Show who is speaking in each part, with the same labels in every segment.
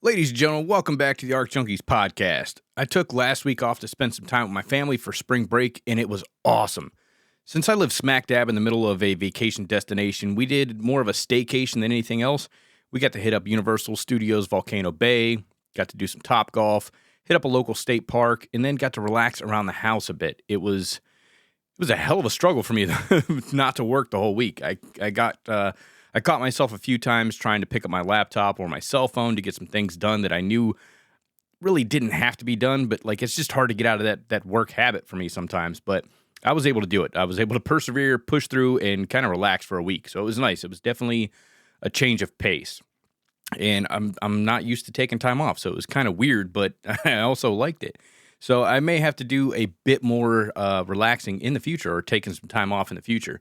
Speaker 1: Ladies and gentlemen, welcome back to the Junkies Podcast. I took last week off to spend some time with my family for spring break, and it was awesome. Since I live smack dab in the middle of a vacation destination, we did more of a staycation than anything else. We got to hit up Universal Studios Volcano Bay, got to do some Topgolf, hit up a local state park, and then got to relax around the house a bit. It was a hell of a struggle for me not to work the whole week. I caught myself a few times trying to pick up my laptop or my cell phone to get some things done that I knew really didn't have to be done, but it's just hard to get out of that work habit for me sometimes. But I was able to do it. I was able to persevere, push through, and kind of relax for a week. So it was nice. It was definitely a change of pace. And I'm not used to taking time off, so it was kind of weird, but I also liked it. So I may have to do a bit more relaxing in the future or taking some time off in the future.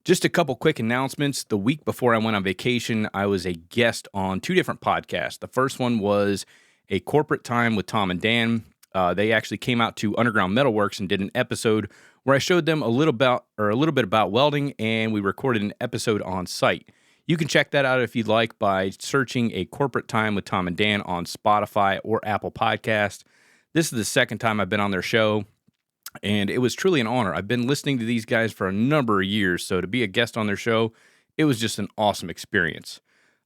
Speaker 1: Just a couple quick announcements. The week before I went on vacation, I was a guest on two different podcasts. The first one was a corporate time with Tom and Dan. They actually came out to Underground Metalworks and did an episode where I showed them a little bit about welding, and we recorded an episode on site. You can check that out if you'd like by searching a corporate time with Tom and Dan on Spotify or Apple Podcast. This is the second time I've been on their show, and it was truly an honor. I've been listening to these guys for a number of years, so to be a guest on their show, it was just an awesome experience.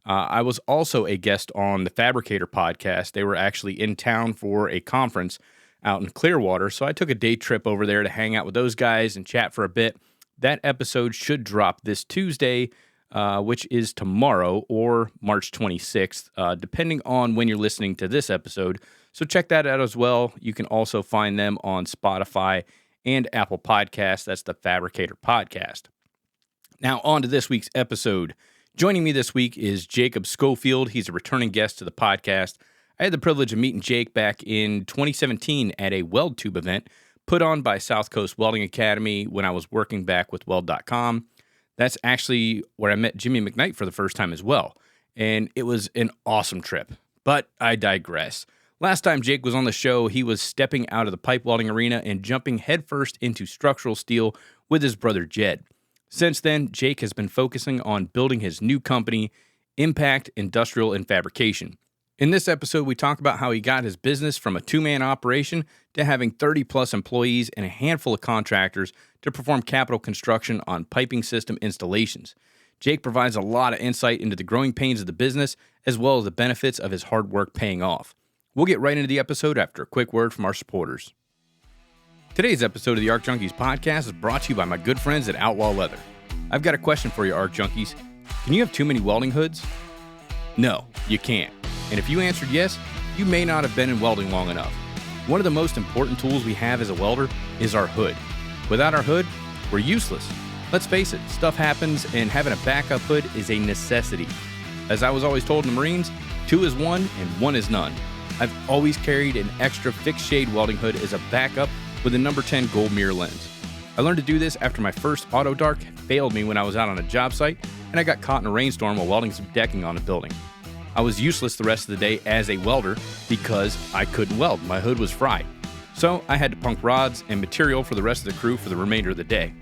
Speaker 1: I was also a guest on the Fabricator podcast. They were actually in town for a conference out in Clearwater, so I took a day trip over there to hang out with those guys and chat for a bit. That episode should drop this Tuesday, which is tomorrow, or March 26th, depending on when you're listening to this episode. So check that out as well. You can also find them on Spotify and Apple Podcasts. That's the Fabricator Podcast. Now on to this week's episode. Joining me this week is Jacob Schofield. He's a returning guest to the podcast. I had the privilege of meeting Jake back in 2017 at a WeldTube event put on by South Coast Welding Academy when I was working back with Weld.com. That's actually where I met Jimmy McKnight for the first time as well. And it was an awesome trip. But I digress. Last time Jake was on the show, he was stepping out of the pipe welding arena and jumping headfirst into structural steel with his brother Jed. Since then, Jake has been focusing on building his new company, Impact Industrial and Fabrication. In this episode, we talk about how he got his business from a two-man operation to having 30-plus employees and a handful of contractors to perform capital construction on piping system installations. Jake provides a lot of insight into the growing pains of the business, as well as the benefits of his hard work paying off. We'll get right into the episode after a quick word from our supporters. Today's episode of the Arc Junkies podcast is brought to you by my good friends at Outlaw Leather. I've got a question for you, Arc Junkies. Can you have too many welding hoods? No, you can't. And if you answered yes, you may not have been in welding long enough. One of the most important tools we have as a welder is our hood. Without our hood, we're useless. Let's face it, stuff happens, and having a backup hood is a necessity. As I was always told in the Marines, 2 is 1 and 1 is none. I've always carried an extra fixed shade welding hood as a backup with a number 10 gold mirror lens. I learned to do this after my first auto dark failed me when I was out on a job site and I got caught in a rainstorm while welding some decking on a building. I was useless the rest of the day as a welder because I couldn't weld. My hood was fried. So I had to punk rods and material for the rest of the crew for the remainder of the day.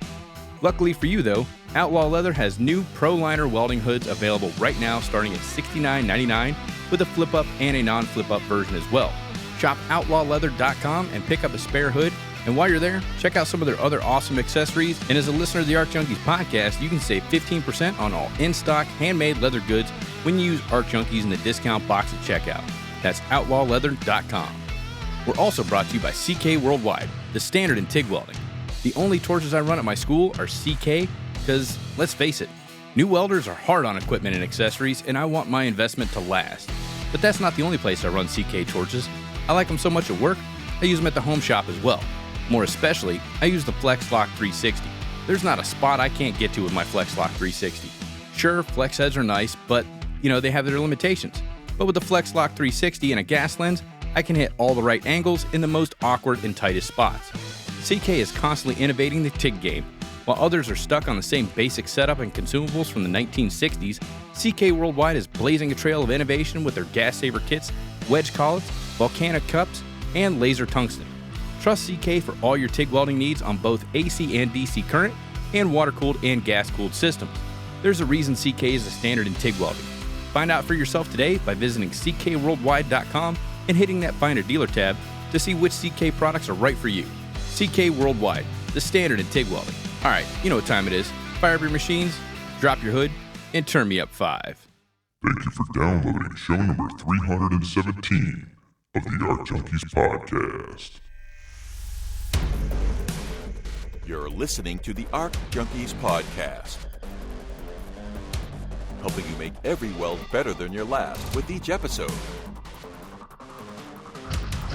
Speaker 1: Luckily for you though, Outlaw Leather has new Pro Liner welding hoods available right now starting at $69.99 with a flip-up and a non-flip-up version as well. Shop outlawleather.com and pick up a spare hood. And while you're there, check out some of their other awesome accessories. And as a listener of the Arc Junkies podcast, you can save 15% on all in-stock handmade leather goods when you use Arc Junkies in the discount box at checkout. That's outlawleather.com. We're also brought to you by CK Worldwide, the standard in TIG welding. The only torches I run at my school are CK because, let's face it, new welders are hard on equipment and accessories, and I want my investment to last. But that's not the only place I run CK torches. I like them so much at work, I use them at the home shop as well. More especially, I use the FlexLock 360. There's not a spot I can't get to with my FlexLock 360. Sure, flex heads are nice, but, they have their limitations. But with the FlexLock 360 and a gas lens, I can hit all the right angles in the most awkward and tightest spots. CK is constantly innovating the TIG game. While others are stuck on the same basic setup and consumables from the 1960s, CK Worldwide is blazing a trail of innovation with their gas saver kits, wedge collets, volcanic cups, and laser tungsten. Trust CK for all your TIG welding needs on both AC and DC current and water-cooled and gas-cooled systems. There's a reason CK is a standard in TIG welding. Find out for yourself today by visiting ckworldwide.com and hitting that Find a Dealer tab to see which CK products are right for you. CK Worldwide, the standard in TIG welding. All right, you know what time it is. Fire up your machines, drop your hood, and turn me up 5.
Speaker 2: Thank you for downloading show number 317 of the Arc Junkies Podcast.
Speaker 3: You're listening to the Arc Junkies Podcast, helping you make every weld better than your last with each episode.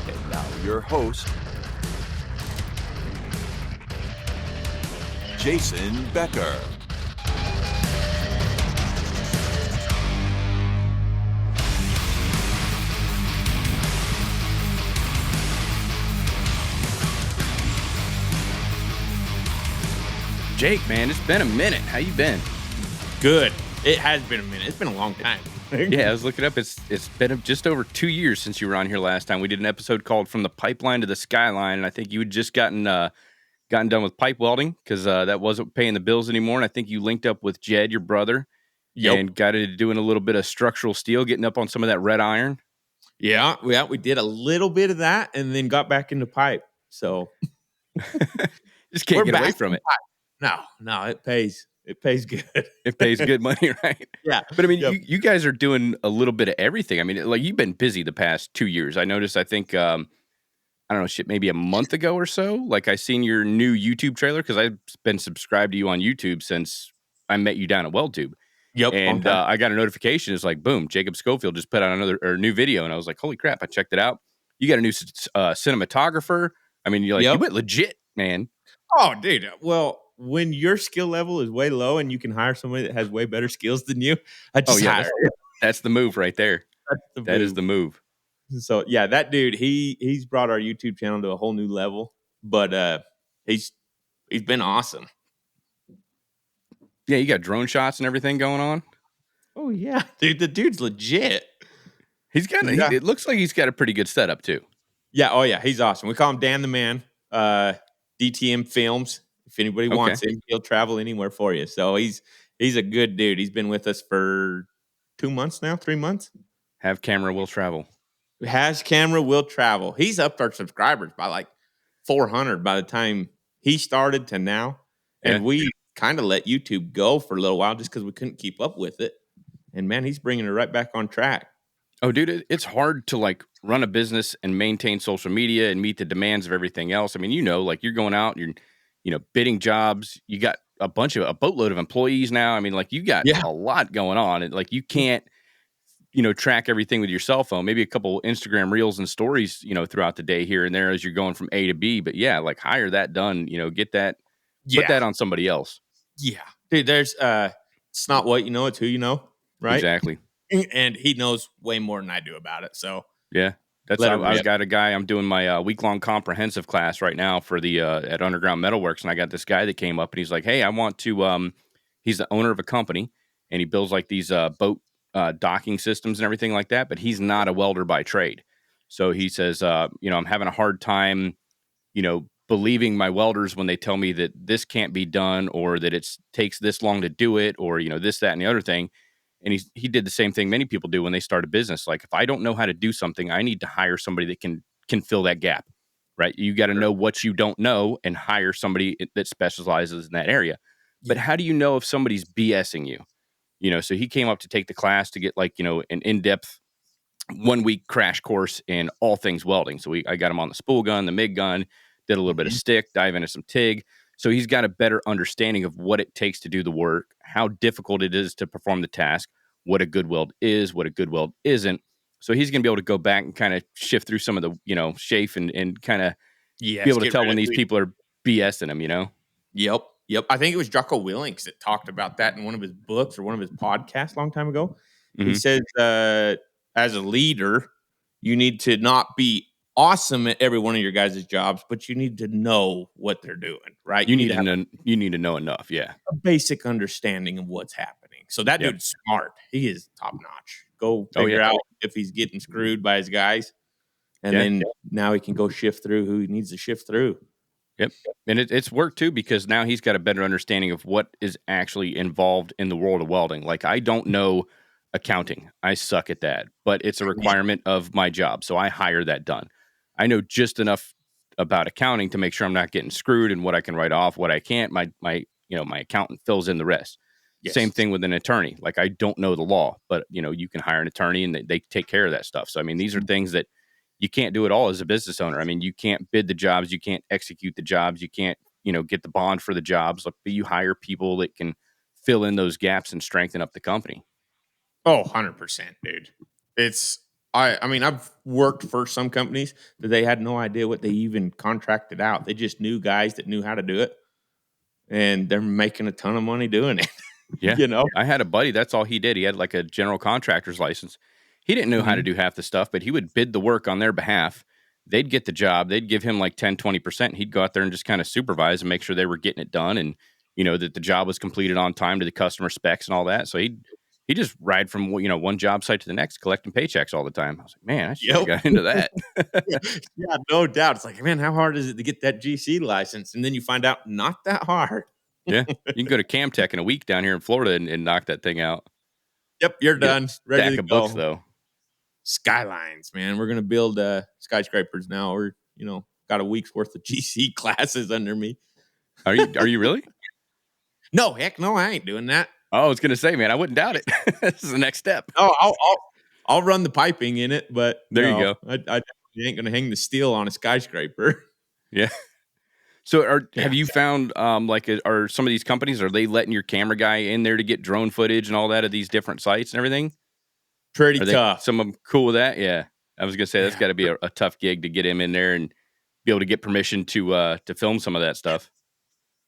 Speaker 3: And now your host, Jason Becker.
Speaker 1: Jake, man, it's been a minute. How you been?
Speaker 4: Good. It has been a minute. It's been a long time.
Speaker 1: Yeah, I was looking up. It's been just over 2 years since you were on here last time. We did an episode called "From the Pipeline to the Skyline," and I think you had just gotten done with pipe welding because that wasn't paying the bills anymore. And I think you linked up with Jed, your brother, and got into doing a little bit of structural steel, getting up on some of that red iron.
Speaker 4: Yeah, we did a little bit of that, and then got back into pipe. So
Speaker 1: just can't get away from it.
Speaker 4: No, it pays. It pays good.
Speaker 1: It pays good money, right?
Speaker 4: Yeah.
Speaker 1: But I mean, you guys are doing a little bit of everything. I mean, like you've been busy the past 2 years. I noticed, I think, I don't know, maybe a month ago or so, like I seen your new YouTube trailer because I've been subscribed to you on YouTube since I met you down at WeldTube.
Speaker 4: Yep.
Speaker 1: And I got a notification. It's like, boom, Jacob Schofield just put out another new video. And I was like, holy crap, I checked it out. You got a new cinematographer. I mean, you went legit, man.
Speaker 4: Oh, dude. Well, when your skill level is way low and you can hire somebody that has way better skills than you, I just hire.
Speaker 1: That's the move right there. That is the move.
Speaker 4: So yeah, that dude, he's brought our YouTube channel to a whole new level. But he's been awesome.
Speaker 1: Yeah, you got drone shots and everything going on.
Speaker 4: Oh yeah, dude, the dude's legit.
Speaker 1: He's got. It looks like he's got a pretty good setup too.
Speaker 4: Yeah. Oh yeah, he's awesome. We call him Dan the Man. DTM Films. If anybody wants him, he'll travel anywhere for you. So he's a good dude. He's been with us for 2 months now, 3 months.
Speaker 1: Have camera will travel.
Speaker 4: Has camera will travel. He's upped our subscribers by like 400 by the time he started to now. And we kind of let YouTube go for a little while just because we couldn't keep up with it. And man, he's bringing it right back on track.
Speaker 1: Oh, dude, it's hard to like run a business and maintain social media and meet the demands of everything else. I mean, like you're going out, you're bidding jobs. You got a boatload of employees now. I mean, like you got a lot going on. And like you can't, track everything with your cell phone. Maybe a couple Instagram reels and stories, throughout the day here and there as you're going from A to B. But yeah, like hire that done, get that, put that on somebody else.
Speaker 4: Yeah. Dude, there's it's not what you know, it's who you know, right?
Speaker 1: Exactly.
Speaker 4: And he knows way more than I do about it. So
Speaker 1: yeah. I've got a guy. I'm doing my week-long comprehensive class right now for the at Underground Metalworks, and I got this guy that came up and he's like, "Hey, I want to." He's the owner of a company, and he builds like these boat docking systems and everything like that. But he's not a welder by trade, so he says, "I'm having a hard time, believing my welders when they tell me that this can't be done, or that it takes this long to do it, or this, that, and the other thing." And he did the same thing many people do when they start a business. Like, if I don't know how to do something, I need to hire somebody that can fill that gap, right? You got to know what you don't know and hire somebody that specializes in that area. But how do you know if somebody's BSing you? So he came up to take the class to get like, an in-depth 1 week crash course in all things welding. So I got him on the spool gun, the MIG gun, did a little bit of stick, dive into some TIG. So he's got a better understanding of what it takes to do the work, how difficult it is to perform the task, what a good weld is, what a good weld isn't. So he's going to be able to go back and kind of shift through some of the, chafe and kind of be able to tell when these people are BSing him,
Speaker 4: Yep. I think it was Jocko Willings that talked about that in one of his books or one of his podcasts a long time ago. Mm-hmm. He says, as a leader, you need to not be awesome at every one of your guys' jobs, but you need to know what they're doing, right?
Speaker 1: You need to know enough, yeah.
Speaker 4: A basic understanding of what's happening. So that dude's smart. He is top notch. Go figure out if he's getting screwed by his guys, and then now he can go shift through who he needs to shift through.
Speaker 1: Yep, and it's worked too because now he's got a better understanding of what is actually involved in the world of welding. Like I don't know accounting. I suck at that, but it's a requirement of my job. So I hire that done. I know just enough about accounting to make sure I'm not getting screwed and what I can write off, what I can't. My accountant fills in the rest.
Speaker 4: Yes.
Speaker 1: Same thing with an attorney. Like, I don't know the law, but you can hire an attorney and they take care of that stuff. So, I mean, these are things that you can't do it all as a business owner. I mean, you can't bid the jobs, you can't execute the jobs, you can't, get the bond for the jobs. Like, but you hire people that can fill in those gaps and strengthen up the company.
Speaker 4: Oh, 100%, dude. I mean, I've worked for some companies that they had no idea what they even contracted out. They just knew guys that knew how to do it, and they're making a ton of money doing it.
Speaker 1: Yeah. I had a buddy, that's all he did. He had like a general contractor's license. He didn't know how to do half the stuff, but he would bid the work on their behalf. They'd get the job. They'd give him like 10, 20%. He'd go out there and just kind of supervise and make sure they were getting it done, and, that the job was completed on time to the customer specs and all that. So he just ride from, one job site to the next, collecting paychecks all the time. I was like, man, I should have got into that.
Speaker 4: Yeah, no doubt. It's like, man, how hard is it to get that GC license? And then you find out not that hard.
Speaker 1: Yeah. You can go to Camtech in a week down here in Florida and knock that thing out.
Speaker 4: Yep, you're done. Ready
Speaker 1: Stack
Speaker 4: to
Speaker 1: of
Speaker 4: go.
Speaker 1: books, though.
Speaker 4: Skylines, man. We're going to build skyscrapers now. We're, got a week's worth of GC classes under me.
Speaker 1: Are you really?
Speaker 4: No, heck no, I ain't doing that.
Speaker 1: Oh, I was gonna say, man, I wouldn't doubt it. This is the next step.
Speaker 4: Oh, I'll run the piping in it, but
Speaker 1: there you go.
Speaker 4: I definitely ain't gonna hang the steel on a skyscraper.
Speaker 1: Yeah. So, have you found are some of these companies, are they letting your camera guy in there to get drone footage and all that of these different sites and everything?
Speaker 4: Pretty tough.
Speaker 1: Some of them cool with that? Yeah. I was gonna say that's got to be a tough gig to get him in there and be able to get permission to film some of that stuff.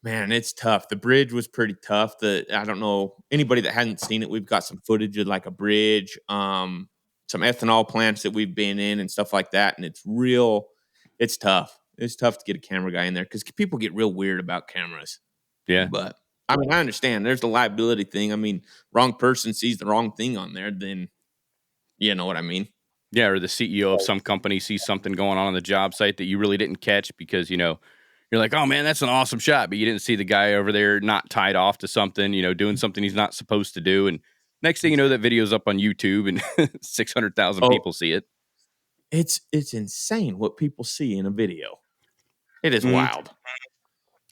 Speaker 4: Man, it's tough. The bridge was pretty tough. I don't know anybody that hasn't seen it. We've got some footage of like a bridge, some ethanol plants that we've been in and stuff like that. And it's tough. It's tough to get a camera guy in there because people get real weird about cameras.
Speaker 1: Yeah.
Speaker 4: But I mean, I understand there's the liability thing. I mean, wrong person sees the wrong thing on there, then you know what I mean?
Speaker 1: Yeah. Or the CEO of some company sees something going on the job site that you really didn't catch because, you're like, oh man, that's an awesome shot, but you didn't see the guy over there not tied off to something, doing something he's not supposed to do. And next thing you know, that video's up on YouTube and 600,000 people see it.
Speaker 4: It's insane what people see in a video. It is wild.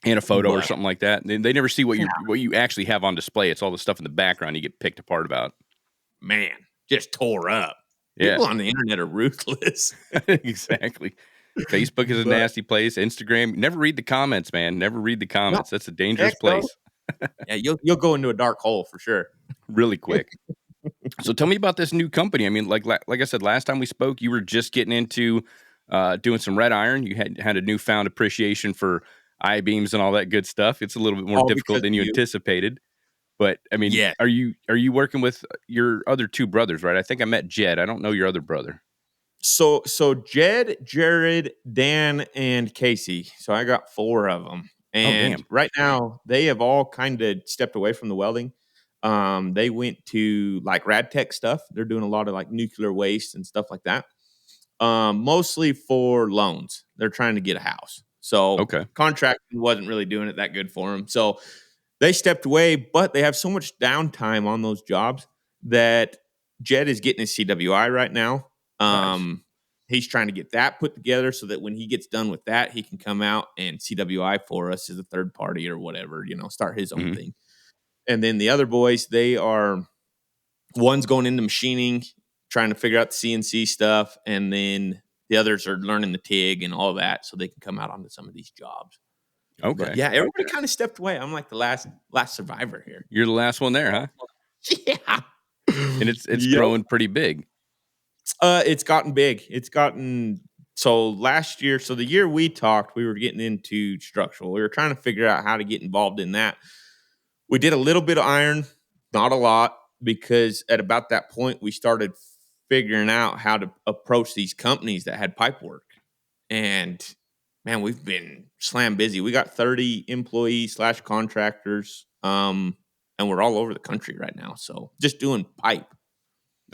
Speaker 1: And a photo or something like that. They never see what you actually have on display. It's all the stuff in the background you get picked apart about.
Speaker 4: Man, just tore up.
Speaker 1: Yeah.
Speaker 4: People on the internet are ruthless.
Speaker 1: Exactly. Facebook is a nasty place. Instagram, never read the comments, man. Never read the comments. That's a dangerous place.
Speaker 4: Yeah, you'll go into a dark hole for sure.
Speaker 1: Really quick. So tell me about this new company. I mean, like I said, last time we spoke, you were just getting into doing some red iron. You had a newfound appreciation for I-beams and all that good stuff. It's a little bit more difficult than you anticipated. But I mean, are you working with your other two brothers, right? I think I met Jed. I don't know your other brother.
Speaker 4: So Jed, Jared, Dan, and Casey. So I got 4 of them. And right now they have all kind of stepped away from the welding. They went to like rad tech stuff. They're doing a lot of like nuclear waste and stuff like that. Mostly for loans. They're trying to get a house. So contracting wasn't really doing it that good for them. So they stepped away, but they have so much downtime on those jobs that Jed is getting his CWI right now. Nice. He's trying to get that put together so that when he gets done with that, he can come out and CWI for us as a third party or whatever, start his own thing. And then the other boys, one's going into machining, trying to figure out the CNC stuff. And then the others are learning the TIG and all that so they can come out onto some of these jobs.
Speaker 1: Okay.
Speaker 4: But yeah, everybody kind of stepped away. I'm like the last survivor here.
Speaker 1: You're the last one there, huh?
Speaker 4: Yeah.
Speaker 1: And it's growing pretty big.
Speaker 4: It's gotten big. So last year, so the year we talked, we were getting into structural. We were trying to figure out how to get involved in that. We did a little bit of iron, not a lot, because at about that point, we started figuring out how to approach these companies that had pipe work. And man, we've been slam busy. We got 30 employees / contractors, and we're all over the country right now. So just doing pipe.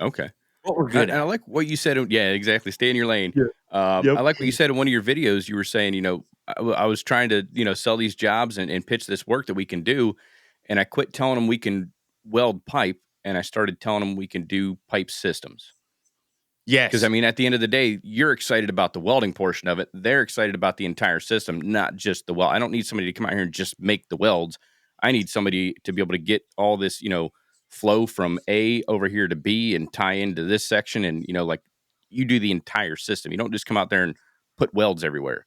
Speaker 1: Okay.
Speaker 4: What we're good
Speaker 1: at. And I like what you said. Yeah, exactly. Stay in your lane. Yeah. I like what you said in one of your videos. You were saying, I was trying to, sell these jobs and pitch this work that we can do. And I quit telling them we can weld pipe. and I started telling them we can do pipe systems.
Speaker 4: Yes.
Speaker 1: Because, I mean, at the end of the day, you're excited about the welding portion of it. They're excited about the entire system, not just the weld. I don't need somebody to come out here and just make the welds. I need somebody to be able to get all this, flow from A over here to B and tie into this section. And, like you do the entire system. You don't just come out there and put welds everywhere.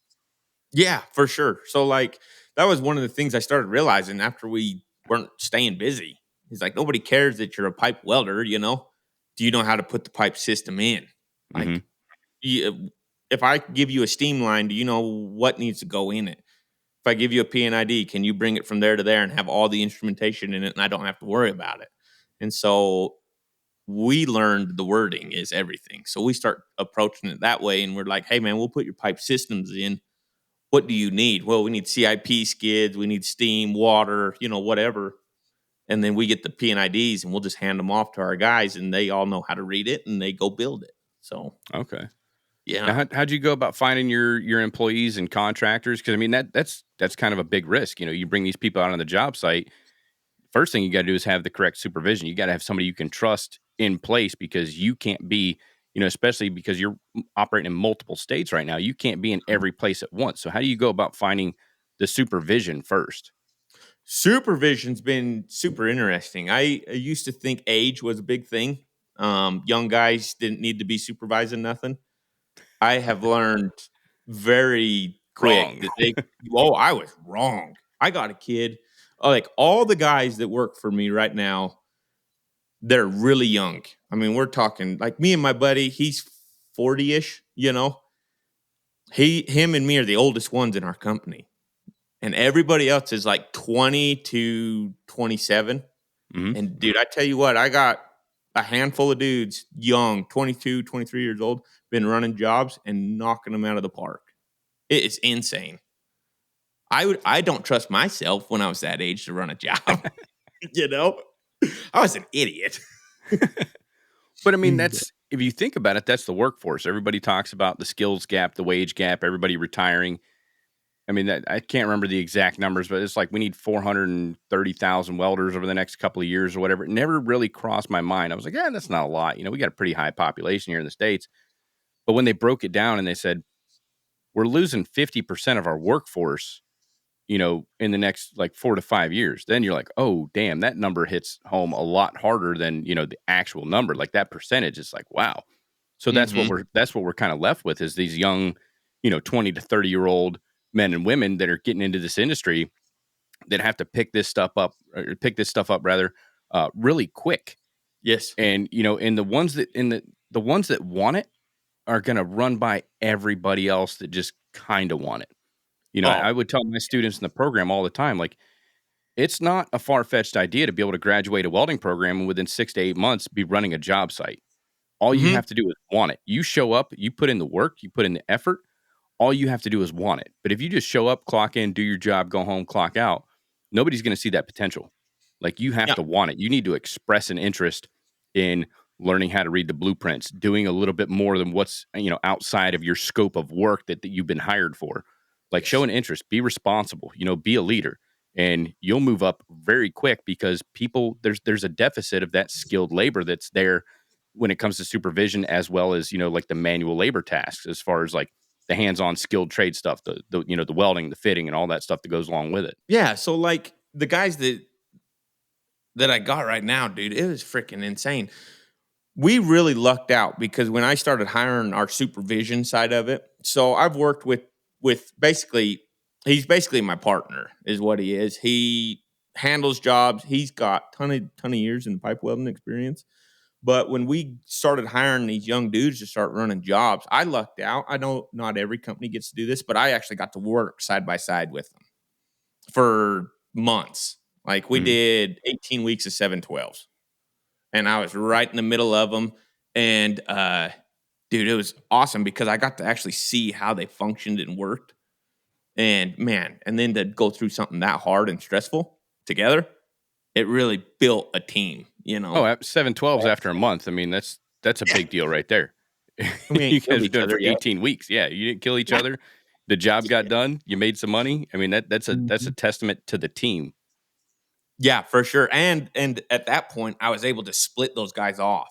Speaker 4: Yeah, for sure. So like that was one of the things I started realizing after we weren't staying busy. He's like, nobody cares that you're a pipe welder, Do you know how to put the pipe system in? Like,
Speaker 1: Mhm.
Speaker 4: if I give you a steam line, do you know what needs to go in it? If I give you a PNID, can you bring it from there to there and have all the instrumentation in it and I don't have to worry about it? And so we learned the wording is everything. So we start approaching it that way and we're like, hey man, we'll put your pipe systems in. What do you need? Well, we need CIP skids, we need steam, water, whatever. And then we get the PNIDs and we'll just hand them off to our guys and they all know how to read it and they go build it. So,
Speaker 1: Okay.
Speaker 4: yeah.
Speaker 1: Now, how'd you go about finding your employees and contractors? Because I mean that's kind of a big risk. You bring these people out on the job site. First thing you got to do is have the correct supervision. You got to have somebody you can trust in place because you can't be, especially because you're operating in multiple states right now. You can't be in every place at once. So how do you go about finding the supervision first?
Speaker 4: Supervision's been super interesting. I used to think age was a big thing. Young guys didn't need to be supervising nothing. I have learned very quick
Speaker 1: Wrong.
Speaker 4: that I was wrong. I got a kid. Like all the guys that work for me right now, they're really young. I mean, we're talking like me and my buddy, he's 40-ish, Him and me are the oldest ones in our company. And everybody else is like 20 to 27.
Speaker 1: Mhm.
Speaker 4: And dude, I tell you what, I got a handful of dudes, young, 22, 23 years old, been running jobs and knocking them out of the park. It is insane. I don't trust myself when I was that age to run a job. I was an idiot.
Speaker 1: But I mean, if you think about it, that's the workforce. Everybody talks about the skills gap, the wage gap, everybody retiring. I mean, I can't remember the exact numbers, but it's like we need 430,000 welders over the next couple of years or whatever. It never really crossed my mind. I was like, yeah, that's not a lot. We got a pretty high population here in the States. But when they broke it down and they said, we're losing 50% of our workforce, in the next like 4 to 5 years, then you're like, oh, damn, that number hits home a lot harder than, the actual number. Like that percentage is like, wow. So that's what we're kind of left with is these young, 20 to 30-year-old men and women that are getting into this industry that have to pick this stuff up rather really quick.
Speaker 4: Yes.
Speaker 1: And, and the ones that want it are going to run by everybody else that just kind of want it. I would tell my students in the program all the time, like, it's not a far-fetched idea to be able to graduate a welding program and within 6 to 8 months be running a job site. All you have to do is want it. You show up, you put in the work, you put in the effort. All you have to do is want it. But if you just show up, clock in, do your job, go home, clock out, nobody's going to see that potential. Like you have to want it. You need to express an interest in learning how to read the blueprints, doing a little bit more than what's, outside of your scope of work that you've been hired for. Like show an interest, be responsible, be a leader, and you'll move up very quick because there's a deficit of that skilled labor that's there when it comes to supervision as well as, like the manual labor tasks as far as like the hands-on skilled trade stuff, the welding, the fitting and all that stuff that goes along with it.
Speaker 4: Yeah. So like the guys that I got right now, dude, it was freaking insane. We really lucked out because when I started hiring our supervision side of it, so I've worked with he's basically my partner is what he is. He handles jobs. He's got ton of years in pipe welding experience. But when we started hiring these young dudes to start running jobs, I lucked out. I know not every company gets to do this, but I actually got to work side by side with them for months. Like we did 18 weeks of 712s. And I was right in the middle of them. And dude, it was awesome because I got to actually see how they functioned and worked. And man, and then to go through something that hard and stressful together, it really built a team,
Speaker 1: Oh, 712s after a month. I mean, that's a big deal right there.
Speaker 4: mean,
Speaker 1: You guys are doing it for 18 weeks. Yeah, you didn't kill each other. The job got done. You made some money. I mean, that's a testament to the team.
Speaker 4: Yeah, for sure. And at that point, I was able to split those guys off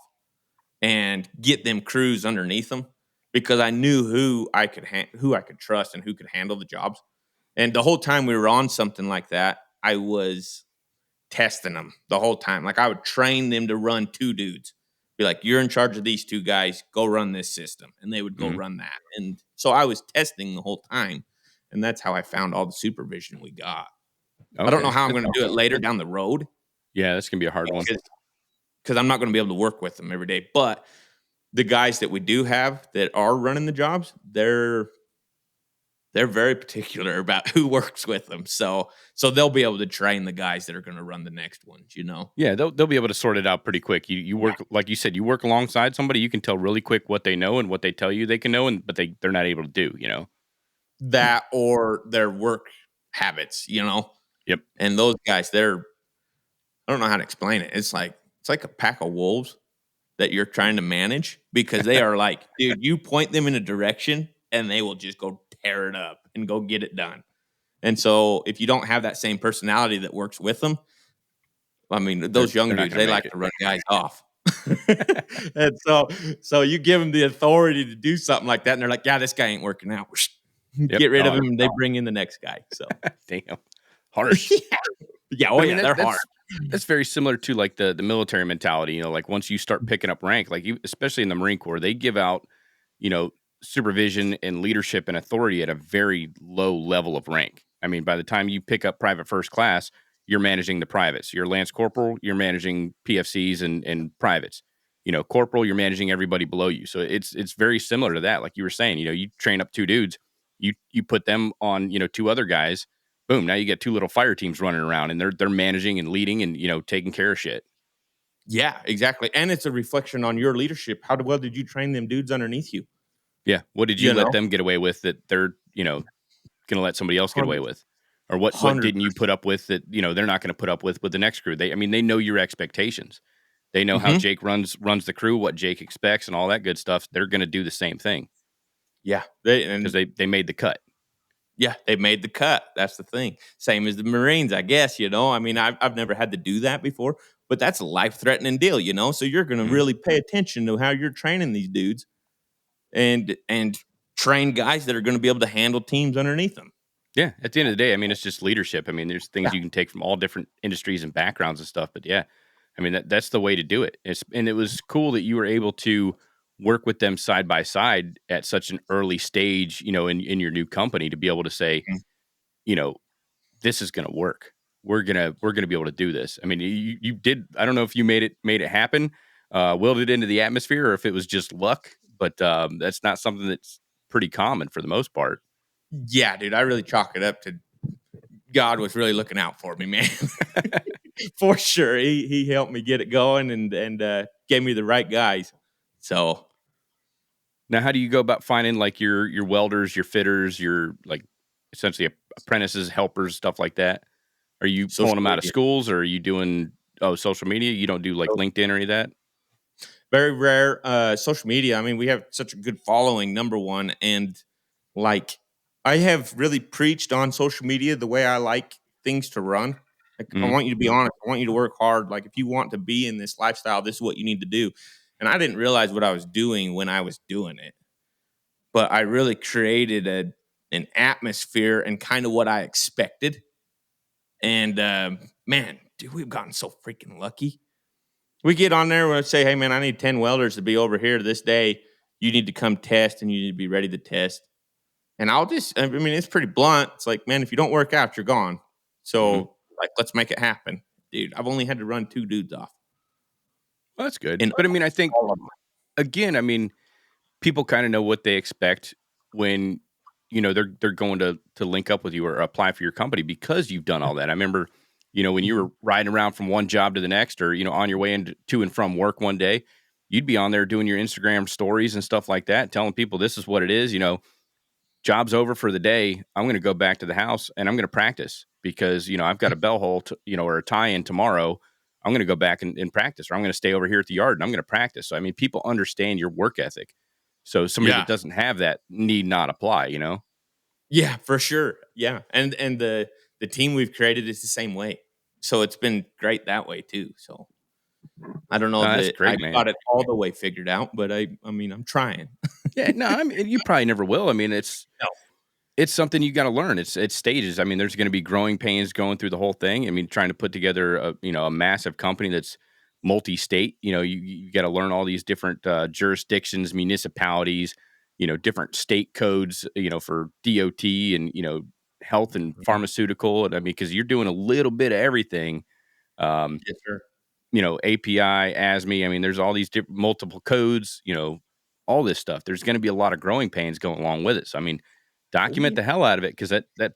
Speaker 4: and get them crews underneath them because I knew who I could who I could trust and who could handle the jobs. And the whole time we were on something like that, I was testing them the whole time. Like I would train them to run two dudes. Be like, you're in charge of these two guys. Go run this system, and they would go run that. And so I was testing the whole time, and that's how I found all the supervision we got.
Speaker 1: Okay.
Speaker 4: I don't know how I'm going to do it later down the road.
Speaker 1: Yeah, that's gonna be a hard one
Speaker 4: Because I'm not going to be able to work with them every day. But the guys that we do have that are running the jobs, they're very particular about who works with them. So they'll be able to train the guys that are going to run the next ones, you know?
Speaker 1: Yeah, they'll be able to sort it out pretty quick. You work like you said, you work alongside somebody, you can tell really quick what they know and what they tell you they can know, but they're not able to do. You know
Speaker 4: that or their work habits, you know?
Speaker 1: Yep.
Speaker 4: And those guys, I don't know how to explain it. It's like a pack of wolves that you're trying to manage because they are like, dude, you point them in a direction and they will just go tear it up and go get it done. And so if you don't have that same personality that works with them, I mean, those young dudes, they like to run guys off. And so you give them the authority to do something like that, and they're like, yeah, this guy ain't working out. Get rid of him, and they bring in the next guy. So
Speaker 1: damn, harsh.
Speaker 4: Yeah, they're hard.
Speaker 1: That's very similar to like the military mentality. You know, like once you start picking up rank, like especially in the Marine Corps, they give out, you know, supervision and leadership and authority at a very low level of rank. I mean, by the time you pick up private first class, you're managing the privates. You're Lance Corporal, you're managing PFCs and privates. You know, Corporal, you're managing everybody below you. So it's very similar to that. Like you were saying, you know, you train up two dudes, you put them on, you know, two other guys. Boom, now you get two little fire teams running around and they're managing and leading and, you know, taking care of shit.
Speaker 4: Yeah, exactly. And it's a reflection on your leadership. How well did you train them dudes underneath you?
Speaker 1: Yeah. What did you let them get away with that they're, you know, going to let somebody else get away with? Or what didn't you put up with that, you know, they're not going to put up with the next crew? They know your expectations. They know how Jake runs the crew, what Jake expects and all that good stuff. They're going to do the same thing.
Speaker 4: Yeah.
Speaker 1: Because they made the cut.
Speaker 4: Yeah, they made the cut. That's the thing. Same as the Marines, I guess, you know. I mean, I've never had to do that before, but that's a life-threatening deal, you know? So you're going to really pay attention to how you're training these dudes and train guys that are going to be able to handle teams underneath them.
Speaker 1: Yeah, at the end of the day, I mean, it's just leadership. I mean, there's things you can take from all different industries and backgrounds and stuff, but yeah, I mean, that's the way to do it. And it was cool that you were able to work with them side by side at such an early stage, you know, in your new company to be able to say, you know, this is going to work. We're going to be able to do this. I mean, you did, I don't know if you made it happen, willed it into the atmosphere or if it was just luck, but that's not something that's pretty common for the most part.
Speaker 4: Yeah, dude, I really chalk it up to God was really looking out for me, man. For sure. He helped me get it going and gave me the right guys. So
Speaker 1: now, how do you go about finding like your welders, your fitters, your like essentially apprentices, helpers, stuff like that? Are you pulling them out of schools, or are you doing social media? You don't do like LinkedIn or any of that?
Speaker 4: Very rare. Social media. I mean, we have such a good following, number one, and like I have really preached on social media the way I like things to run. Like, I want you to be honest. I want you to work hard. Like if you want to be in this lifestyle, this is what you need to do. And I didn't realize what I was doing when I was doing it. But I really created an atmosphere and kind of what I expected. And man, dude, we've gotten so freaking lucky. We get on there and we say, hey, man, I need 10 welders to be over here this day. You need to come test and you need to be ready to test. And I mean, it's pretty blunt. It's like, man, if you don't work out, you're gone. So, like, let's make it happen. Dude, I've only had to run 2 dudes off.
Speaker 1: Well, that's good. But I mean, I think, again, I mean, people kind of know what they expect when, you know, they're going to link up with you or apply for your company because you've done all that. I remember, you know, when you were riding around from one job to the next or, you know, on your way to and from work one day, you'd be on there doing your Instagram stories and stuff like that, telling people this is what it is, you know. Job's over for the day. I'm going to go back to the house and I'm going to practice because, you know, I've got a bell hole, or a tie-in tomorrow. I'm going to go back and practice, or I'm going to stay over here at the yard and I'm going to practice. So, I mean, people understand your work ethic. So somebody that doesn't have that need not apply, you know?
Speaker 4: Yeah, for sure. Yeah. And the team we've created is the same way. so it's been great that way too. So I don't know
Speaker 1: That's
Speaker 4: that I
Speaker 1: great, man.
Speaker 4: got it all the way figured out, but I mean, I'm trying.
Speaker 1: Yeah, no, I mean, you probably never will. I mean, it's
Speaker 4: No.
Speaker 1: something you got to learn. It's stages. I mean, there's going to be growing pains going through the whole thing. I mean, trying to put together a massive company that's multi-state. You got to learn all these different jurisdictions, municipalities, different state codes. For DOT and health and pharmaceutical. And I mean, because you're doing a little bit of everything.
Speaker 4: Yes, sir.
Speaker 1: API, ASME. I mean, there's all these multiple codes. All this stuff. There's going to be a lot of growing pains going along with it. So I mean, document the hell out of it because that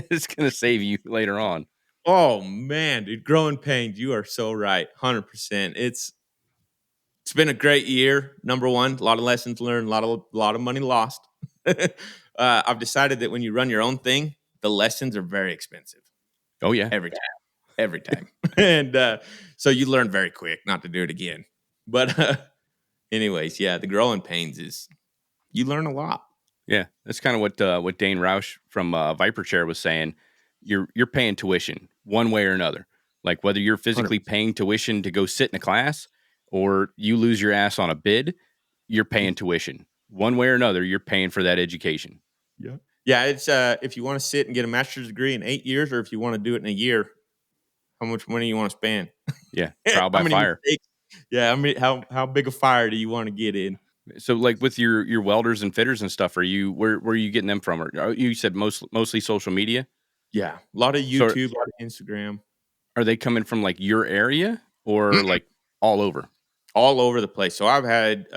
Speaker 1: is going to save you later on.
Speaker 4: Oh man, dude, growing pains. You are so right, 100%. It's been a great year. Number one, a lot of lessons learned, a lot of money lost. I've decided that when you run your own thing, the lessons are very expensive.
Speaker 1: Oh yeah,
Speaker 4: every time, and so you learn very quick not to do it again. But anyways, yeah, the growing pains is you learn a lot.
Speaker 1: yeah. That's kind of what Dane Roush from Viper Chair was saying. You're paying tuition one way or another. Like whether you're physically
Speaker 4: 100%.
Speaker 1: paying tuition to go sit in a class or you lose your ass on a bid, you're paying tuition one way or another. You're paying for that education.
Speaker 4: Yeah. It's if you want to sit and get a master's degree in 8 years, or if you want to do it in a year, how much money you want to spend?
Speaker 1: Yeah, trial by
Speaker 4: How many
Speaker 1: fire.
Speaker 4: mistakes? Yeah, how big a fire do you want to get in?
Speaker 1: So, like with your welders and fitters and stuff, where are you getting them from? Or you said mostly social media.
Speaker 4: Yeah, a lot of
Speaker 1: So,
Speaker 4: YouTube, a lot of Instagram,
Speaker 1: are they coming from like your area or like all over?
Speaker 4: all over the place. So I've had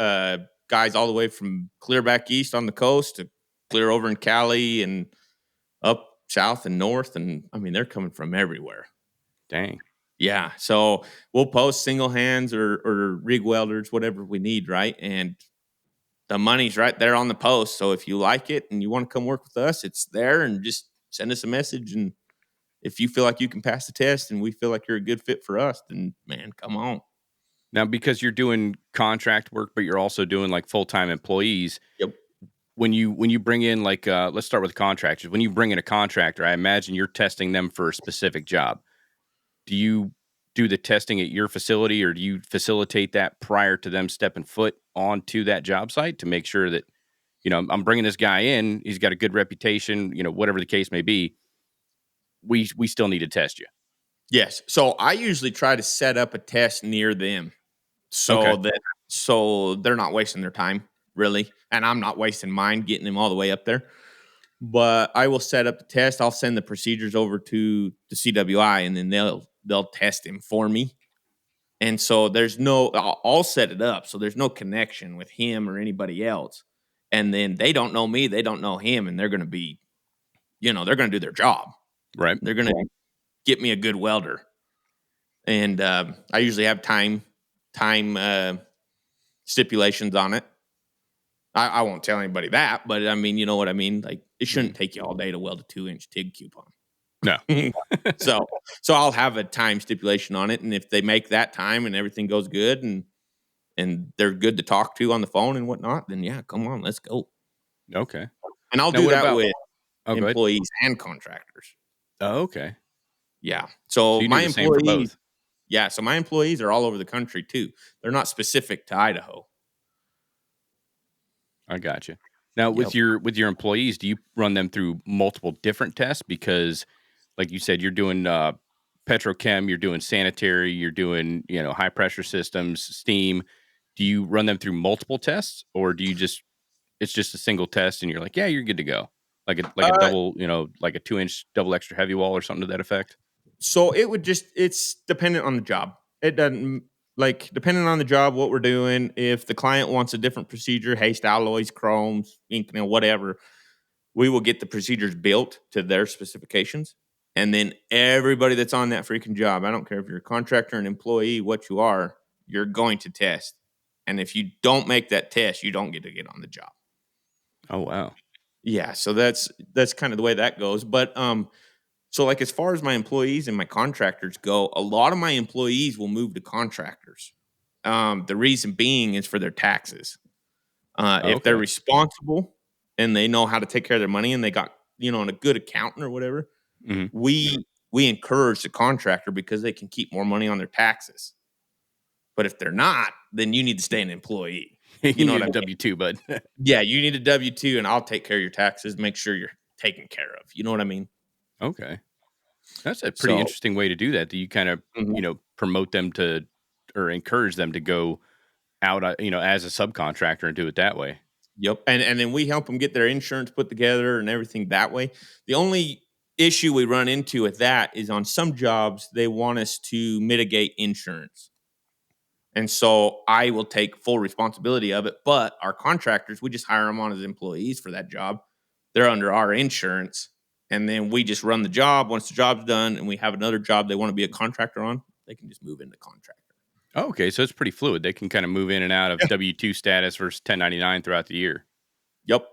Speaker 4: guys all the way from clear back east on the coast to clear over in Cali and up south and north, and I mean they're coming from everywhere.
Speaker 1: Dang.
Speaker 4: Yeah, so we'll post single hands or rig welders, whatever we need, right? And the money's right there on the post. So if you like it and you want to come work with us, it's there, and just send us a message. And if you feel like you can pass the test and we feel like you're a good fit for us, then man, come on.
Speaker 1: Now, because you're doing contract work, but you're also doing like full-time employees.
Speaker 4: Yep.
Speaker 1: When you bring in like let's start with contractors. When you bring in a contractor, I imagine you're testing them for a specific job. Do you do the testing at your facility, or do you facilitate that prior to them stepping foot onto that job site to make sure that, I'm bringing this guy in, he's got a good reputation, whatever the case may be, we still need to test you.
Speaker 4: Yes. So I usually try to set up a test near them
Speaker 1: Okay.
Speaker 4: so they're not wasting their time, really. And I'm not wasting mine getting them all the way up there. But I will set up the test. I'll send the procedures over to the CWI, and then they'll test him for me. And so I'll set it up so there's no connection with him or anybody else. And then they don't know me, they don't know him, and they're going to be, they're going to do their job.
Speaker 1: Right.
Speaker 4: They're going to get me a good welder. And I usually have time stipulations on it. I won't tell anybody that, but I mean, you know what I mean? Like, it shouldn't take you all day to weld a 2-inch TIG coupon.
Speaker 1: No.
Speaker 4: So I'll have a time stipulation on it, and if they make that time and everything goes good and they're good to talk to on the phone and whatnot, then yeah, come on, let's go.
Speaker 1: Okay.
Speaker 4: And I'll
Speaker 1: Now,
Speaker 4: do
Speaker 1: what
Speaker 4: that
Speaker 1: about-
Speaker 4: with
Speaker 1: Oh, go ahead.
Speaker 4: employees and contractors.
Speaker 1: Oh, okay.
Speaker 4: Yeah.
Speaker 1: So
Speaker 4: So
Speaker 1: you do
Speaker 4: my
Speaker 1: the same for
Speaker 4: employees,
Speaker 1: both.
Speaker 4: yeah, so my employees are all over the country too. They're not specific to Idaho.
Speaker 1: I got you. Now, with
Speaker 4: Yep.
Speaker 1: your employees, do you run them through multiple different tests? Because, like you said, you're doing petrochem, you're doing sanitary, you're doing high pressure systems, steam. Do you run them through multiple tests, or do you it's just a single test and you're like, yeah, you're good to go, like a double, like a 2-inch double extra heavy wall or something to that effect?
Speaker 4: So it's dependent on the job. It doesn't, like, depending on the job, what we're doing. If the client wants a different procedure, haste alloys, chromes, ink, whatever, we will get the procedures built to their specifications. And then everybody that's on that freaking job, I don't care if you're a contractor, an employee, what you are, you're going to test. And if you don't make that test, you don't get to get on the job.
Speaker 1: Oh, wow.
Speaker 4: Yeah, so that's kind of the way that goes. But so like as far as my employees and my contractors go, a lot of my employees will move to contractors. The reason being is for their taxes. If they're
Speaker 1: Okay.
Speaker 4: responsible and they know how to take care of their money and they got, and a good accountant or whatever,
Speaker 1: Mhm.
Speaker 4: we we encourage the contractor because they can keep more money on their taxes. But if they're not, then you need to stay an employee.
Speaker 1: You
Speaker 4: know
Speaker 1: need
Speaker 4: what I
Speaker 1: a
Speaker 4: mean?
Speaker 1: W-2, bud.
Speaker 4: Yeah, you need a W-2, and I'll take care of your taxes. Make sure you're taken care of. You know what I mean?
Speaker 1: Okay. That's a pretty interesting way to do that. Do you kind of, promote them to or encourage them to go out, as a subcontractor and do it that way?
Speaker 4: Yep. And then we help them get their insurance put together and everything that way. The only issue we run into with that is on some jobs, they want us to mitigate insurance. And so I will take full responsibility of it. But our contractors, we just hire them on as employees for that job. They're under our insurance. And then we just run the job. Once the job's done and we have another job they want to be a contractor on, they can just move into contractor.
Speaker 1: Oh, okay. So it's pretty fluid. They can kind of move in and out of W-2 status versus 1099 throughout the year.
Speaker 4: Yep.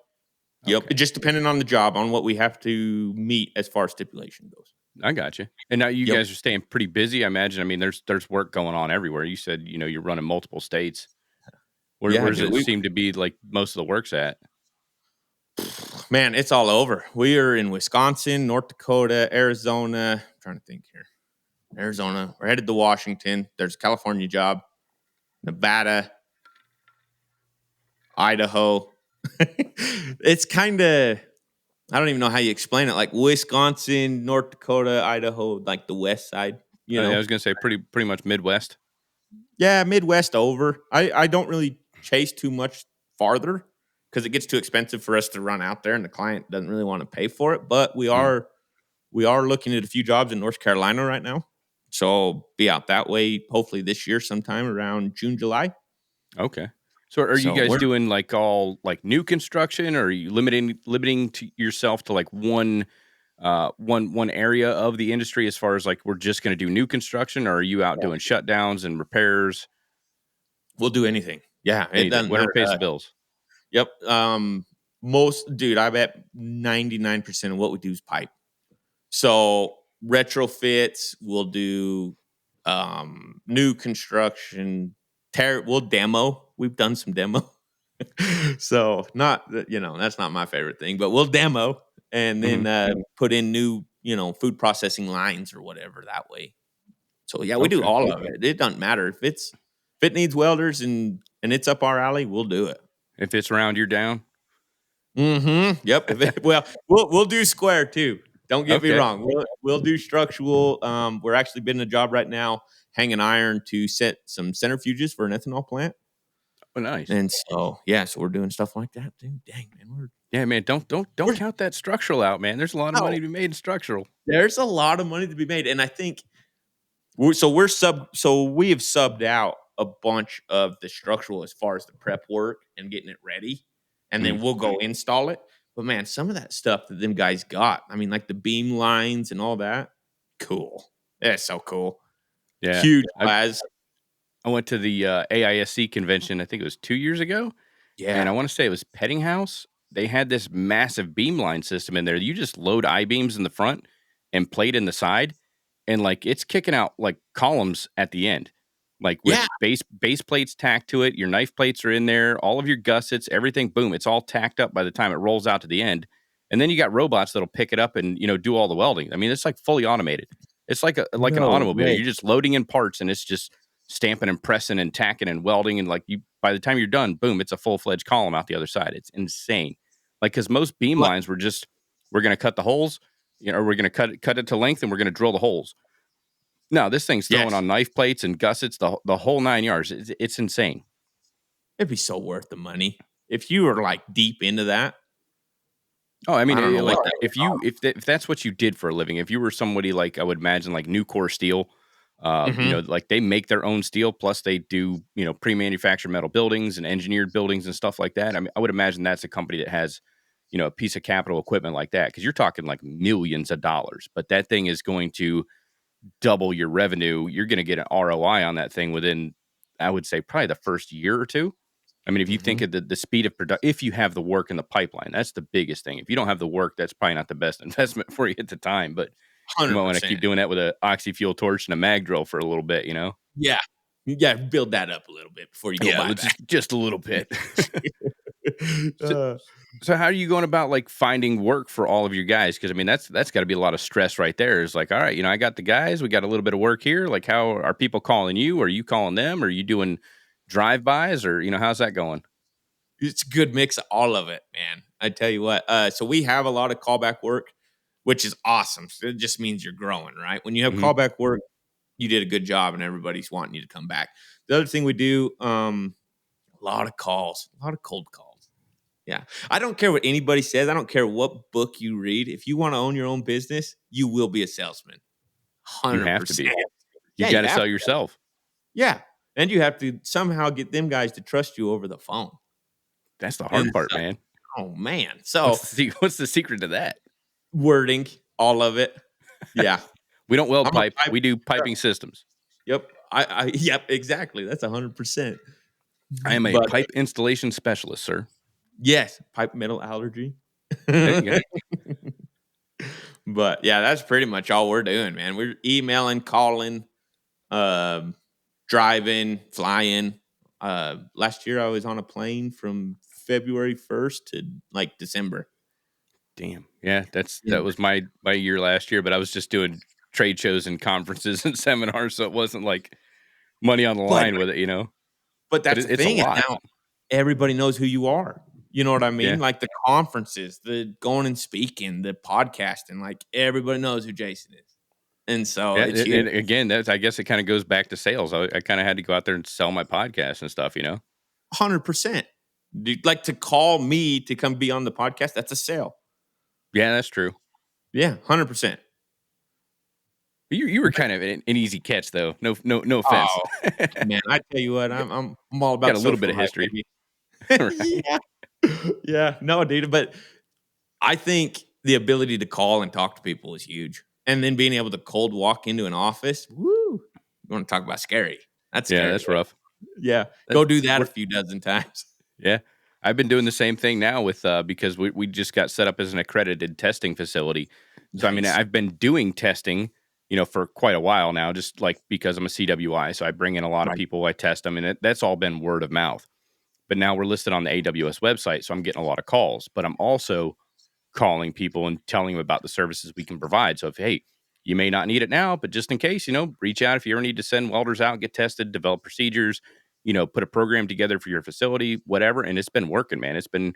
Speaker 4: Yep.
Speaker 1: Okay.
Speaker 4: It just depending on the job, on what we have to meet as far as stipulation goes.
Speaker 1: I got you. And now you guys are staying pretty busy, I imagine. I mean, there's work going on everywhere. You said, you're running multiple states. Where does it seem to be like most of the work's at?
Speaker 4: Man, it's all over. We are in Wisconsin, North Dakota, Arizona. I'm trying to think here. Arizona. We're headed to Washington. There's a California job. Nevada. Idaho. It's kind of, I don't even know how you explain it. Like Wisconsin, North Dakota, Idaho, like the west side.
Speaker 1: I was going to say pretty much Midwest.
Speaker 4: Yeah, Midwest over. I don't really chase too much farther because it gets too expensive for us to run out there, and the client doesn't really want to pay for it. But we are looking at a few jobs in North Carolina right now. So be out that way hopefully this year sometime around June, July.
Speaker 1: Okay. So are you guys doing like all like new construction, or are you limiting to yourself to like one area of the industry as far as like we're just going to do new construction, or are you out doing shutdowns and repairs?
Speaker 4: We'll do anything. Yeah.
Speaker 1: Anything. It doesn't matter. Whatever pays the bills.
Speaker 4: Yep. I bet 99% of what we do is pipe. So retrofits, we'll do new construction, we'll demo. We've done some demo. So that's not my favorite thing, but we'll demo and then put in new, food processing lines or whatever that way. So yeah, we do all of it. It doesn't matter if it needs welders and it's up our alley, we'll do it.
Speaker 1: If it's round, you're down.
Speaker 4: Mm-hmm. Yep. We'll do square too. Don't get me wrong. We'll do structural. We're actually bidding a job right now, hanging iron to set some centrifuges for an ethanol plant.
Speaker 1: Oh, nice.
Speaker 4: And so we're doing stuff like that too. Dang, man.
Speaker 1: Don't count that structural out, man. There's a lot of money to be made in structural.
Speaker 4: There's a lot of money to be made, and I think we have subbed out a bunch of the structural as far as the prep work and getting it ready, and then we'll go install it. But man, some of that stuff that them guys got, I mean, like the beam lines and all that, cool. That's so cool.
Speaker 1: Yeah,
Speaker 4: huge guys.
Speaker 1: I went to the AISC convention, I think it was 2 years ago.
Speaker 4: Yeah.
Speaker 1: And I want to say it was Pettinghouse. They had this massive beam line system in there. You just load I-beams in the front and plate in the side. And like it's kicking out like columns at the end. Like with base plates tacked to it. Your knife plates are in there. All of your gussets, everything, boom. It's all tacked up by the time it rolls out to the end. And then you got robots that'll pick it up and, do all the welding. I mean, it's like fully automated. It's like an automobile. You're just loading in parts and it's just stamping and pressing and tacking and welding. And like by the time you're done, boom, it's a full-fledged column out the other side. It's insane. Like, cause most beam lines we're going to cut the holes, we're going to cut it to length and we're going to drill the holes. No, this thing's throwing on knife plates and gussets, the whole 9 yards. It's insane.
Speaker 4: It'd be so worth the money if you were like deep into that.
Speaker 1: Oh, I mean, like if that's what you did for a living, if you were somebody like I would imagine like Nucor Steel, like they make their own steel, plus they do pre-manufactured metal buildings and engineered buildings and stuff like that. I mean, I would imagine that's a company that has a piece of capital equipment like that because you're talking like millions of dollars, but that thing is going to double your revenue. You're going to get an ROI on that thing within, I would say, probably the first year or two. I mean, if you think of the speed of production, if you have the work in the pipeline, that's the biggest thing. If you don't have the work, that's probably not the best investment for you at the time. But 100%. You might want to keep doing that with an oxy-fuel torch and a mag drill for a little bit,
Speaker 4: Yeah. You got to build that up a little bit before you go buy that.
Speaker 1: Just a little bit. So how are you going about like finding work for all of your guys? Because I mean, that's got to be a lot of stress right there. It's like, all right, I got the guys. We got a little bit of work here. Like, how are people calling you? Are you calling them? Are you doing drive-bys? Or how's that going?
Speaker 4: It's a good mix of all of it, man. I tell you what. So we have a lot of callback work, which is awesome. So it just means you're growing, right? When you have callback work, you did a good job, and everybody's wanting you to come back. The other thing we do, a lot of calls, a lot of cold calls. Yeah. I don't care what anybody says. I don't care what book you read. If you want to own your own business, you will be a salesman. 100%.
Speaker 1: You have to be. You got to sell yourself.
Speaker 4: Yeah. And you have to somehow get them guys to trust you over the phone.
Speaker 1: That's the hard part, man.
Speaker 4: Oh, man. So
Speaker 1: what's the secret to that?
Speaker 4: Wording, all of it. Yeah.
Speaker 1: We don't weld pipe. We do piping systems.
Speaker 4: Yep. Yep, exactly. That's 100%.
Speaker 1: I am a pipe installation specialist, sir.
Speaker 4: Yes, pipe metal allergy. But yeah, that's pretty much all we're doing, man. We're emailing, calling, driving, flying. Last year I was on a plane from February 1st to like December.
Speaker 1: Damn. Yeah, that was my year last year, but I was just doing trade shows and conferences and seminars, so it wasn't like money on the line with it,
Speaker 4: But that's the thing. Now everybody knows who you are. You know what I mean? Yeah. Like the conferences, the going and speaking, the podcasting, like everybody knows who Jason is. And so
Speaker 1: and again, I guess it kind of goes back to sales. I kind of had to go out there and sell my podcast and stuff,
Speaker 4: 100%. Like to call me to come be on the podcast, that's a sale.
Speaker 1: Yeah, that's true.
Speaker 4: Yeah, 100%.
Speaker 1: You were kind of an easy catch, though. No offense.
Speaker 4: Oh, man, I tell you what, I'm all about
Speaker 1: got a little bit of history.
Speaker 4: Yeah. Yeah, no, dude. But I think the ability to call and talk to people is huge. And then being able to cold walk into an office, woo! You want to talk about scary? That's scary.
Speaker 1: Yeah, that's rough.
Speaker 4: Yeah, go do that a few dozen times.
Speaker 1: Yeah, I've been doing the same thing now with because we just got set up as an accredited testing facility. So nice. I mean, I've been doing testing, for quite a while now, just like because I'm a CWI. So I bring in a lot of people, I test them, and that's all been word of mouth. But now we're listed on the AWS website, so I'm getting a lot of calls. But I'm also calling people and telling them about the services we can provide. So if, hey, you may not need it now, but just in case, reach out if you ever need to send welders out, get tested, develop procedures, put a program together for your facility, whatever. And it's been working, man. It's been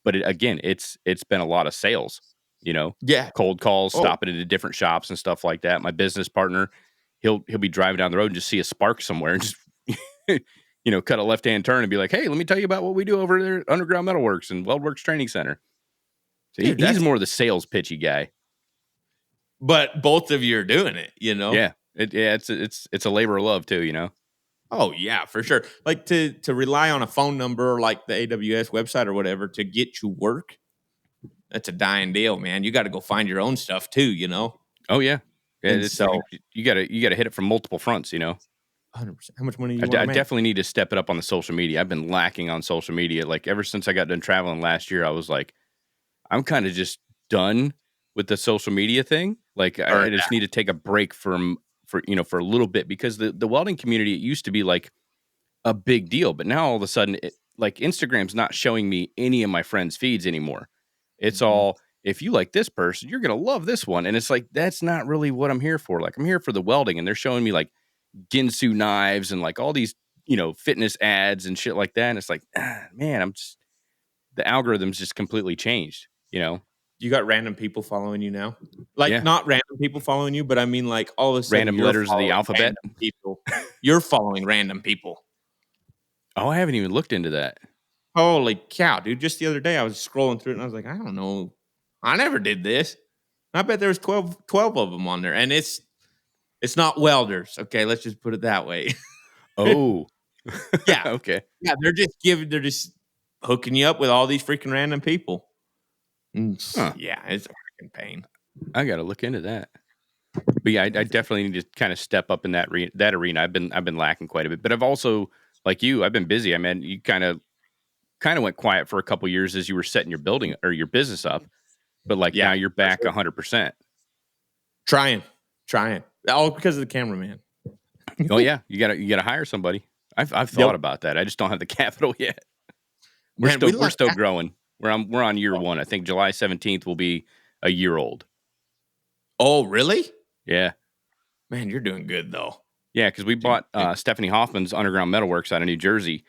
Speaker 1: a lot of sales,
Speaker 4: Yeah.
Speaker 1: Cold calls, stopping into different shops and stuff like that. My business partner, he'll be driving down the road and just see a spark somewhere and just cut a left-hand turn and be like, hey, let me tell you about what we do over there at Underground Metalworks and WeldWorks Training Center. So he's more the sales pitchy guy.
Speaker 4: But both of you are doing it,
Speaker 1: Yeah. It's a labor of love too,
Speaker 4: Oh, yeah, for sure. Like to rely on a phone number or like the AWS website or whatever to get you work, that's a dying deal, man. You got to go find your own stuff too,
Speaker 1: Oh, yeah. So you got to hit it from multiple fronts,
Speaker 4: 100%. How much money do you
Speaker 1: I definitely need to step it up on the social media. I've been lacking on social media. Like ever since I got done traveling last year, I was like, I'm kind of just done with the social media thing. Like I just need to take a break for a little bit because the welding community, it used to be like a big deal, but now all of a sudden like Instagram's not showing me any of my friends' feeds anymore. It's all, if you like this person, you're going to love this one. And it's like, that's not really what I'm here for. Like I'm here for the welding, and they're showing me like Ginsu knives and like all these, fitness ads and shit like that. And it's like, man, the algorithm's just completely changed,
Speaker 4: You got random people following you now? Like not random people following you, but I mean like all of a sudden
Speaker 1: random letters of the alphabet.
Speaker 4: People. You're following random people.
Speaker 1: Oh, I haven't even looked into that.
Speaker 4: Holy cow, dude. Just the other day I was scrolling through it and I was like, I don't know. I never did this. I bet there was 12 of them on there. And it's not welders. Okay, let's just put it that way.
Speaker 1: Oh.
Speaker 4: Yeah.
Speaker 1: Okay.
Speaker 4: Yeah, they're just hooking you up with all these freaking random people. Huh. Yeah, it's a freaking pain.
Speaker 1: I got to look into that. But yeah, I definitely need to kind of step up in that arena. I've been lacking quite a bit, but I've also, like you, I've been busy. I mean, you kind of went quiet for a couple years as you were setting your building or your business up, but like now you're back 100%.
Speaker 4: Trying, all because of the cameraman.
Speaker 1: Oh yeah, you gotta hire somebody. I've thought about that. I just don't have the capital yet. We're still growing. We're on year one. I think July 17th will be a year old.
Speaker 4: Oh, really?
Speaker 1: Yeah.
Speaker 4: Man, you're doing good though.
Speaker 1: Yeah, because we bought Stephanie Hoffman's Underground Metalworks out of New Jersey,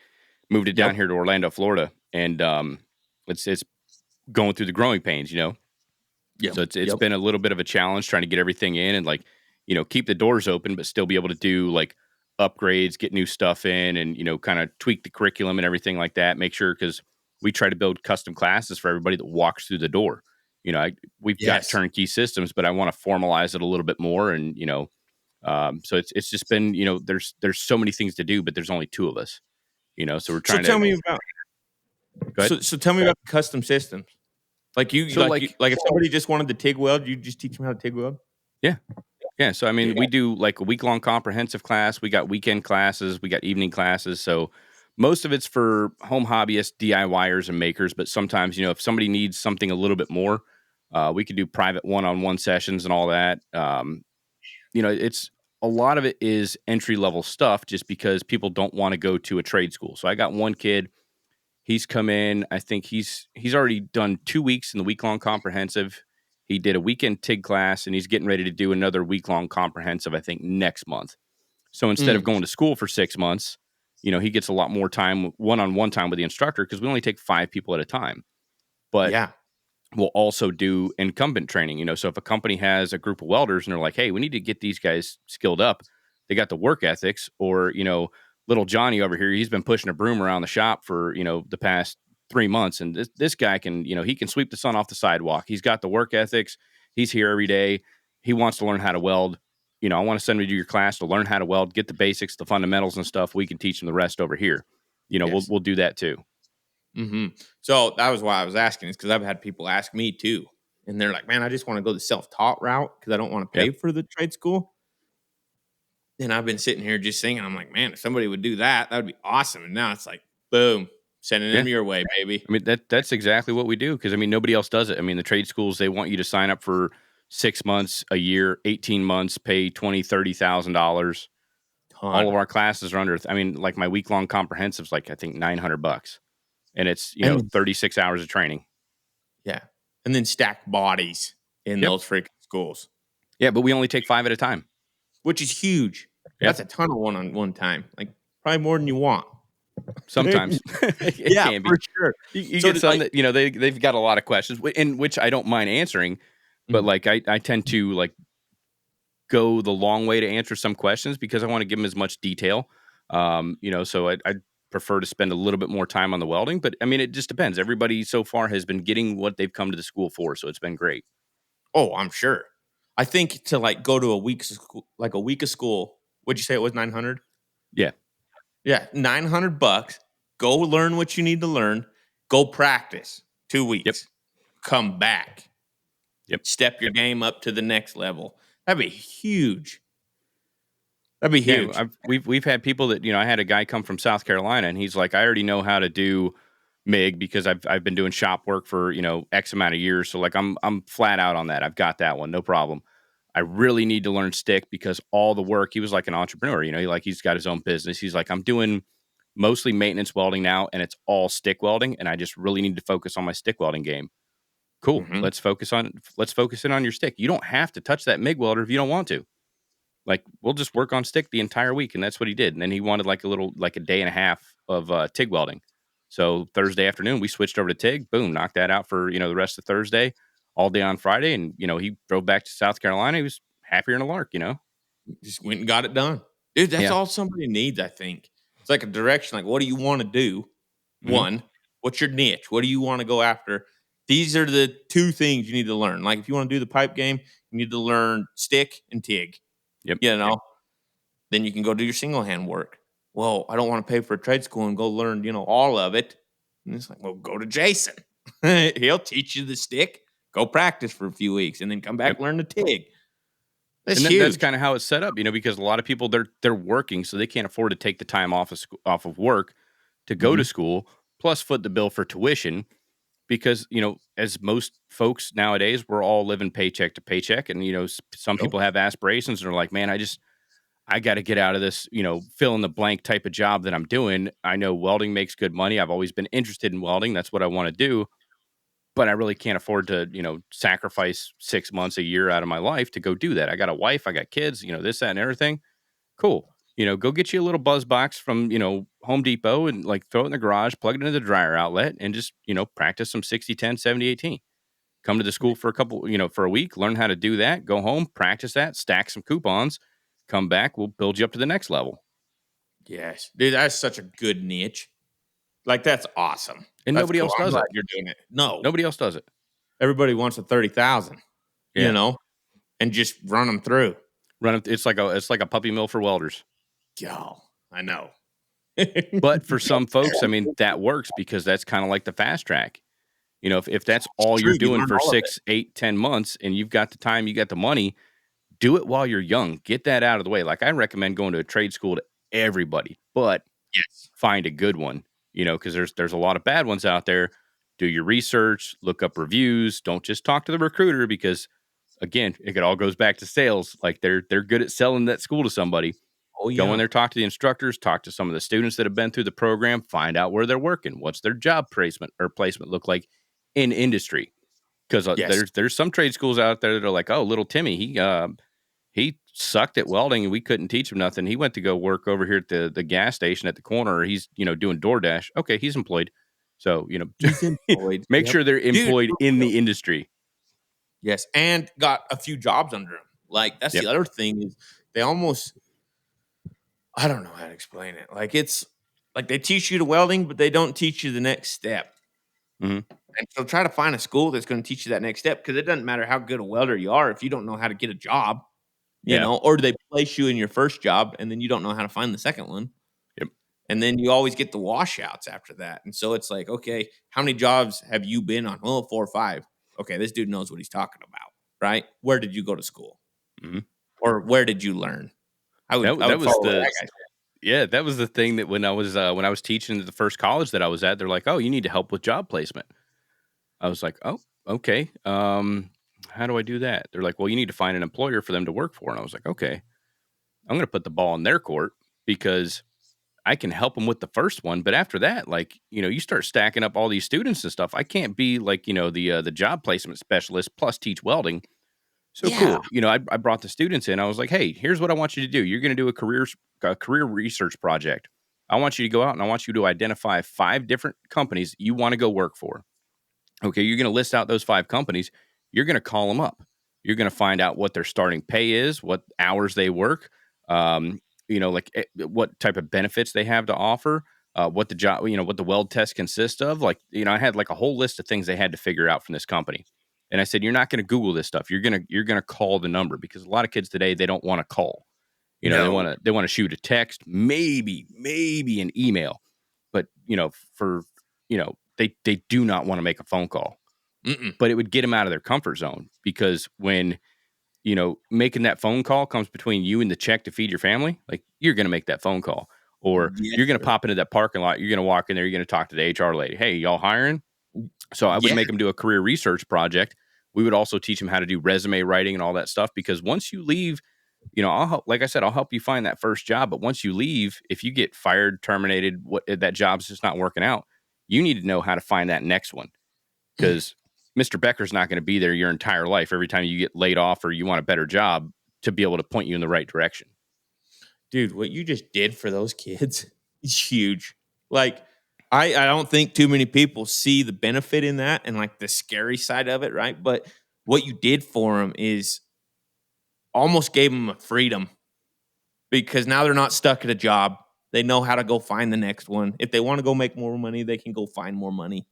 Speaker 1: moved it down here to Orlando, Florida, and it's going through the growing pains,
Speaker 4: Yeah.
Speaker 1: So it's been a little bit of a challenge trying to get everything in and keep the doors open, but still be able to do upgrades, get new stuff in, and kind of tweak the curriculum and everything like that. Make sure, because we try to build custom classes for everybody that walks through the door. We've got turnkey systems, but I want to formalize it a little bit more, and so it's just been there's so many things to do, but there's only two of us. So we're trying.
Speaker 4: So tell me about. So tell me about custom systems. Like if somebody just wanted to TIG weld, you just teach them how to TIG weld.
Speaker 1: Yeah. So, we do a week-long comprehensive class. We got weekend classes. We got evening classes. So most of it's for home hobbyists, DIYers, and makers. But sometimes, if somebody needs something a little bit more, we could do private one-on-one sessions and all that. It's a lot of it is entry-level stuff just because people don't want to go to a trade school. So I got one kid. He's come in. I think he's already done 2 weeks in the week-long comprehensive. He did a weekend TIG class, and he's getting ready to do another week-long comprehensive, I think, next month. So instead of going to school for 6 months, he gets a lot more time, one-on-one time with the instructor, because we only take 5 people at a time. But we'll also do incumbent training. So if a company has a group of welders and they're like, hey, we need to get these guys skilled up, they got the work ethics, or, little Johnny over here, he's been pushing a broom around the shop for, the past 3 months. And this guy can, he can sweep the sun off the sidewalk. He's got the work ethics. He's here every day. He wants to learn how to weld. I want to send him to your class to learn how to weld, get the basics, the fundamentals and stuff. We can teach him the rest over here. We'll do that too.
Speaker 4: Mm-hmm. So that was why I was asking, is because I've had people ask me too. And they're like, man, I just want to go the self-taught route because I don't want to pay for the trade school. And I've been sitting here just thinking, I'm like, man, if somebody would do that, that would be awesome. And now it's like, boom, sending them your way, baby.
Speaker 1: That's exactly what we do. Because nobody else does it. The trade schools, they want you to sign up for 6 months, a year, 18 months, pay $20,000, $30,000. All of our classes are under. My week-long comprehensive's I think $900, and it's 36 hours of training. Yeah,
Speaker 4: and then stack bodies in those freaking schools.
Speaker 1: Yeah, but we only take 5 at a time,
Speaker 4: which is huge. Yep. That's a ton of one-on-one time. Probably more than you want.
Speaker 1: Sometimes. It can be.
Speaker 4: For sure.
Speaker 1: You get some that, they've got a lot of questions, in which I don't mind answering, but I tend to go the long way to answer some questions because I want to give them as much detail. So I prefer to spend a little bit more time on the welding, but it just depends. Everybody so far has been getting what they've come to the school for. So it's been great.
Speaker 4: Oh, I'm sure. I think to go to a week of school, a week of school, what'd you say it was, 900?
Speaker 1: Yeah.
Speaker 4: Yeah. $900. Go learn what you need to learn. Go practice 2 weeks.
Speaker 1: Yep.
Speaker 4: Come back.
Speaker 1: Yep.
Speaker 4: Step your game up to the next level. That'd be huge. That'd be huge.
Speaker 1: Yeah, we've had people that, I had a guy come from South Carolina, and he's like, I already know how to do MIG because I've been doing shop work for, X amount of years. So I'm flat out on that. I've got that one. No problem. I really need to learn stick because all the work, he was like an entrepreneur, he's got his own business. He's like, I'm doing mostly maintenance welding now, and it's all stick welding. And I just really need to focus on my stick welding game. Cool. Mm-hmm. Let's focus in on your stick. You don't have to touch that MIG welder if you don't want to. We'll just work on stick the entire week. And that's what he did. And then he wanted a day and a half of TIG welding. So Thursday afternoon, we switched over to TIG. Boom, knocked that out for, the rest of Thursday, all day on Friday. And, he drove back to South Carolina. He was happier than a lark,
Speaker 4: Just went and got it done. Dude, that's all somebody needs, I think. It's like a direction. What do you want to do? Mm-hmm. One, what's your niche? What do you want to go after? These are the 2 things you need to learn. If you want to do the pipe game, you need to learn stick and TIG.
Speaker 1: Yep.
Speaker 4: Then you can go do your single hand work. Well, I don't want to pay for a trade school and go learn, all of it. And it's well, go to Jason. He'll teach you the stick. Go practice for a few weeks and then come back, learn the TIG.
Speaker 1: That's kind of how it's set up, because a lot of people, they're working, so they can't afford to take the time off of work to go to school, plus foot the bill for tuition. Because, as most folks nowadays, we're all living paycheck to paycheck. And, some people have aspirations and are like, man, I got to get out of this, fill in the blank type of job that I'm doing. I know welding makes good money. I've always been interested in welding. That's what I want to do. But I really can't afford to, sacrifice 6 months, a year out of my life to go do that. I got a wife, I got kids, this, that, and everything. Cool. Go get you a little buzz box from, Home Depot and like throw it in the garage, plug it into the dryer outlet and just, practice some 60-10, 70-18. Come to the school for for a week, learn how to do that, go home, practice that, stack some coupons, come back, we'll build you up to the next level.
Speaker 4: Yes. Dude, that's such a good niche. Like, that's awesome.
Speaker 1: And
Speaker 4: that's
Speaker 1: nobody else does it.
Speaker 4: You're doing it. No.
Speaker 1: Nobody else does it.
Speaker 4: Everybody wants a 30,000, and just run them through.
Speaker 1: It's like a puppy mill for welders.
Speaker 4: Yo, I know.
Speaker 1: But for some folks, I mean, that works because that's kind of like the fast track. If that's all you're doing for 6, 8, 10 months and you've got the time, you got the money, do it while you're young. Get that out of the way. Like, I recommend going to a trade school to everybody, but find a good one, because there's a lot of bad ones out there. Do your research, look up reviews. Don't just talk to the recruiter because, again, it all goes back to sales. Like, they're good at selling that school to somebody.
Speaker 4: Oh, yeah.
Speaker 1: Go in there, talk to the instructors, talk to some of the students that have been through the program, find out where they're working. What's their job placement look like in industry? Because there's some trade schools out there that are like, oh, little Timmy, he sucked at welding and we couldn't teach him nothing. He went to go work over here at the gas station at the corner. Or he's doing DoorDash. Okay, he's employed. So
Speaker 4: he's employed.
Speaker 1: Make sure they're employed in the industry.
Speaker 4: Yes, and got a few jobs under him. Like, that's the other thing is they almost, I don't know how to explain it. Like, it's like they teach you the welding, but they don't teach you the next step.
Speaker 1: Mm-hmm.
Speaker 4: And so try to find a school that's going to teach you that next step, because it doesn't matter how good a welder you are if you don't know how to get a job, or they place you in your first job and then you don't know how to find the second one.
Speaker 1: Yep.
Speaker 4: And then you always get the washouts after that. And so it's like, okay, how many jobs have you been on? Well, 4 or 5. Okay, this dude knows what he's talking about, right? Where did you go to school?
Speaker 1: Mm-hmm.
Speaker 4: Or where did you learn?
Speaker 1: That was the thing that when I was teaching at the first college that I was at, they're like, oh, you need to help with job placement. I was like, oh, okay. How do I do that? They're like, well, you need to find an employer for them to work for. And I was like, okay, I'm going to put the ball in their court because I can help them with the first one. But after that, like, you start stacking up all these students and stuff. I can't be like, the job placement specialist plus teach welding. So cool. I brought the students in. I was like, hey, here's what I want you to do. You're going to do a career research project. I want you to go out and I want you to identify 5 different companies you want to go work for. Okay, you're going to list out those 5 companies. You're going to call them up. You're going to find out what their starting pay is, what hours they work, what type of benefits they have to offer, what the job, what the weld test consists of. Like, I had like a whole list of things they had to figure out from this company. And I said, you're not going to Google this stuff. You're going to call the number, because a lot of kids today, they don't want to call. They want to shoot a text, maybe an email, but they do not want to make a phone call.
Speaker 4: Mm-mm.
Speaker 1: But it would get them out of their comfort zone, because when making that phone call comes between you and the check to feed your family, like, you're going to make that phone call, or you're going to pop into that parking lot. You're going to walk in there. You're going to talk to the HR lady. Hey, y'all hiring? So I would make them do a career research project. We would also teach them how to do resume writing and all that stuff, because once you leave, I'll help, like I said, I'll help you find that first job. But once you leave, if you get fired, terminated, that job's just not working out, you need to know how to find that next one, because Mr. Becker's not going to be there your entire life every time you get laid off or you want a better job to be able to point you in the right direction.
Speaker 4: Dude, what you just did for those kids is huge. Like, I don't think too many people see the benefit in that and like the scary side of it, right? But what you did for them is almost gave them a freedom, because now they're not stuck at a job. They know how to go find the next one. If they want to go make more money, they can go find more money.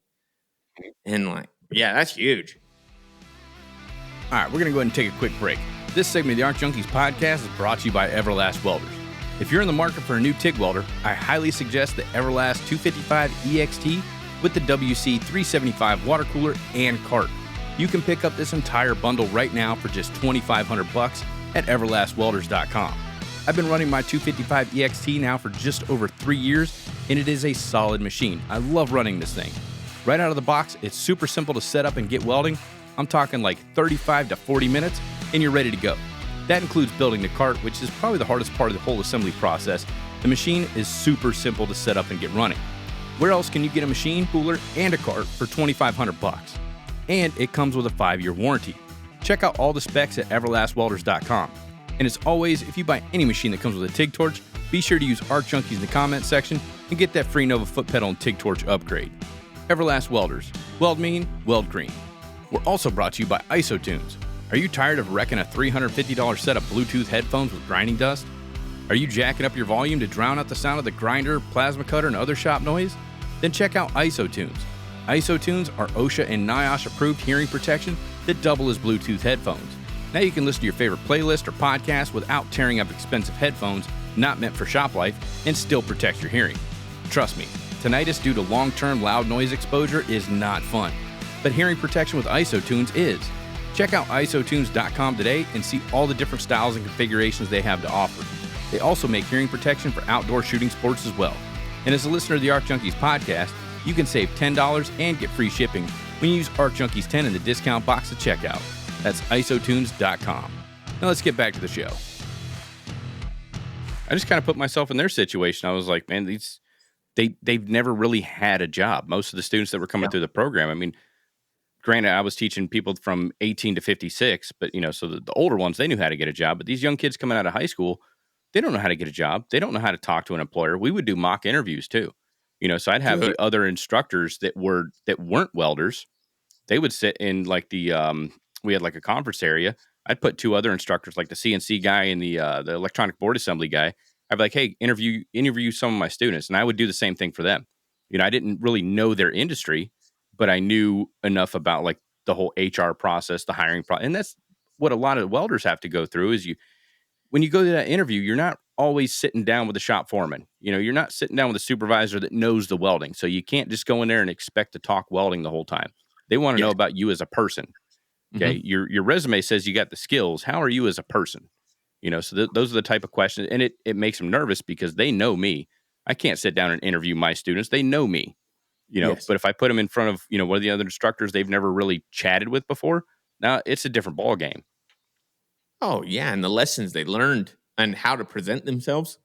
Speaker 4: And like, yeah, that's huge.
Speaker 1: All right, we're going to go ahead and take a quick break. This segment of the Arc Junkies podcast is brought to you by Everlast Welders. If you're in the market for a new TIG welder, I highly suggest the Everlast 255 EXT with the WC 375 water cooler and cart. You can pick up this entire bundle right now for just $2,500 at everlastwelders.com. I've been running my 255 EXT now for just over 3 years, and it is a solid machine. I love running this thing. Right out of the box, it's super simple to set up and get welding. I'm talking like 35 to 40 minutes, and you're ready to go. That includes building the cart, which is probably the hardest part of the whole assembly process. The machine is super simple to set up and get running. Where else can you get a machine, cooler, and a cart for $2,500? And it comes with a 5-year warranty. Check out all the specs at everlastwelders.com. And as always, if you buy any machine that comes with a TIG torch, be sure to use Arc Junkies in the comments section and get that free Nova foot pedal and TIG torch upgrade. Everlast Welders. Weld mean, weld green. We're also brought to you by IsoTunes. Are you tired of wrecking a $350 set of Bluetooth headphones with grinding dust? Are you jacking up your volume to drown out the sound of the grinder, plasma cutter, and other shop noise? Then check out IsoTunes. IsoTunes are OSHA and NIOSH approved hearing protection that double as Bluetooth headphones. Now you can listen to your favorite playlist or podcast without tearing up expensive headphones not meant for shop life and still protect your hearing. Trust me, tinnitus due to long-term loud noise exposure is not fun, but hearing protection with IsoTunes is. Check out isotunes.com today and see all the different styles and configurations they have to offer. They also make hearing protection for outdoor shooting sports as well. And as a listener of the Arc Junkies podcast, you can save $10 and get free shipping when you use Arc Junkies 10 in the discount box at checkout. That's isotunes.com. Now let's get back to the show. I just kind of put myself in their situation. I was like, man, they've never really had a job. Most of the students that were coming through the program, I mean, granted, I was teaching people from 18 to 56, but so the older ones, they knew how to get a job. But these young kids coming out of high school, they don't know how to get a job. They don't know how to talk to an employer. We would do mock interviews too. So I'd have the other instructors that weren't welders. They would sit in like we had like a conference area. I'd put 2 other instructors, like the CNC guy and the electronic board assembly guy. I'd be like, hey, interview some of my students. And I would do the same thing for them. I didn't really know their industry, but I knew enough about like the whole HR process, the hiring process. And that's what a lot of welders have to go through is when you go to that interview, you're not always sitting down with the shop foreman. You're not sitting down with a supervisor that knows the welding. So you can't just go in there and expect to talk welding the whole time. They want to know about you as a person. Okay. Mm-hmm. Your resume says you got the skills. How are you as a person? So those are the type of questions. And it makes them nervous because they know me. I can't sit down and interview my students. They know me, but if I put them in front of, one of the other instructors they've never really chatted with before, now it's a different ball game.
Speaker 4: Oh yeah. And the lessons they learned and how to present themselves.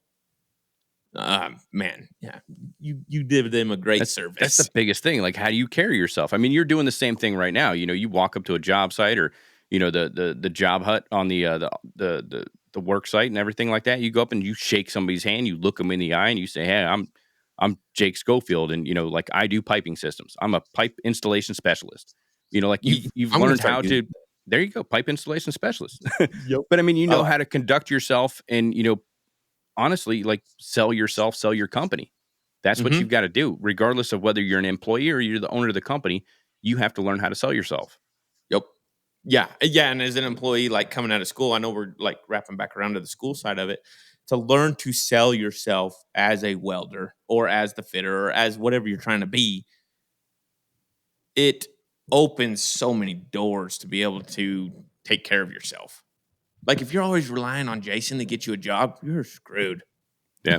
Speaker 4: Man, yeah, you did them a great service.
Speaker 1: That's the biggest thing. Like, how do you carry yourself? I mean, you're doing the same thing right now. You walk up to a job site or the job hut on the work site and everything like that. You go up and you shake somebody's hand. You look them in the eye and you say, "Hey, I'm Jake Schofield, and like I do piping systems. I'm a pipe installation specialist. Like you've learned how to." There you go, pipe installation specialist. Yep. But I mean, how to conduct yourself and honestly, like sell yourself, sell your company. That's what you've got to do, regardless of whether you're an employee or you're the owner of the company. You have to learn how to sell yourself.
Speaker 4: Yep. Yeah. And as an employee, like coming out of school, I know we're like wrapping back around to the school side of it. To learn to sell yourself as a welder or as the fitter or as whatever you're trying to be, it opens so many doors to be able to take care of yourself. Like if you're always relying on Jason to get you a job, you're screwed.
Speaker 1: Yeah.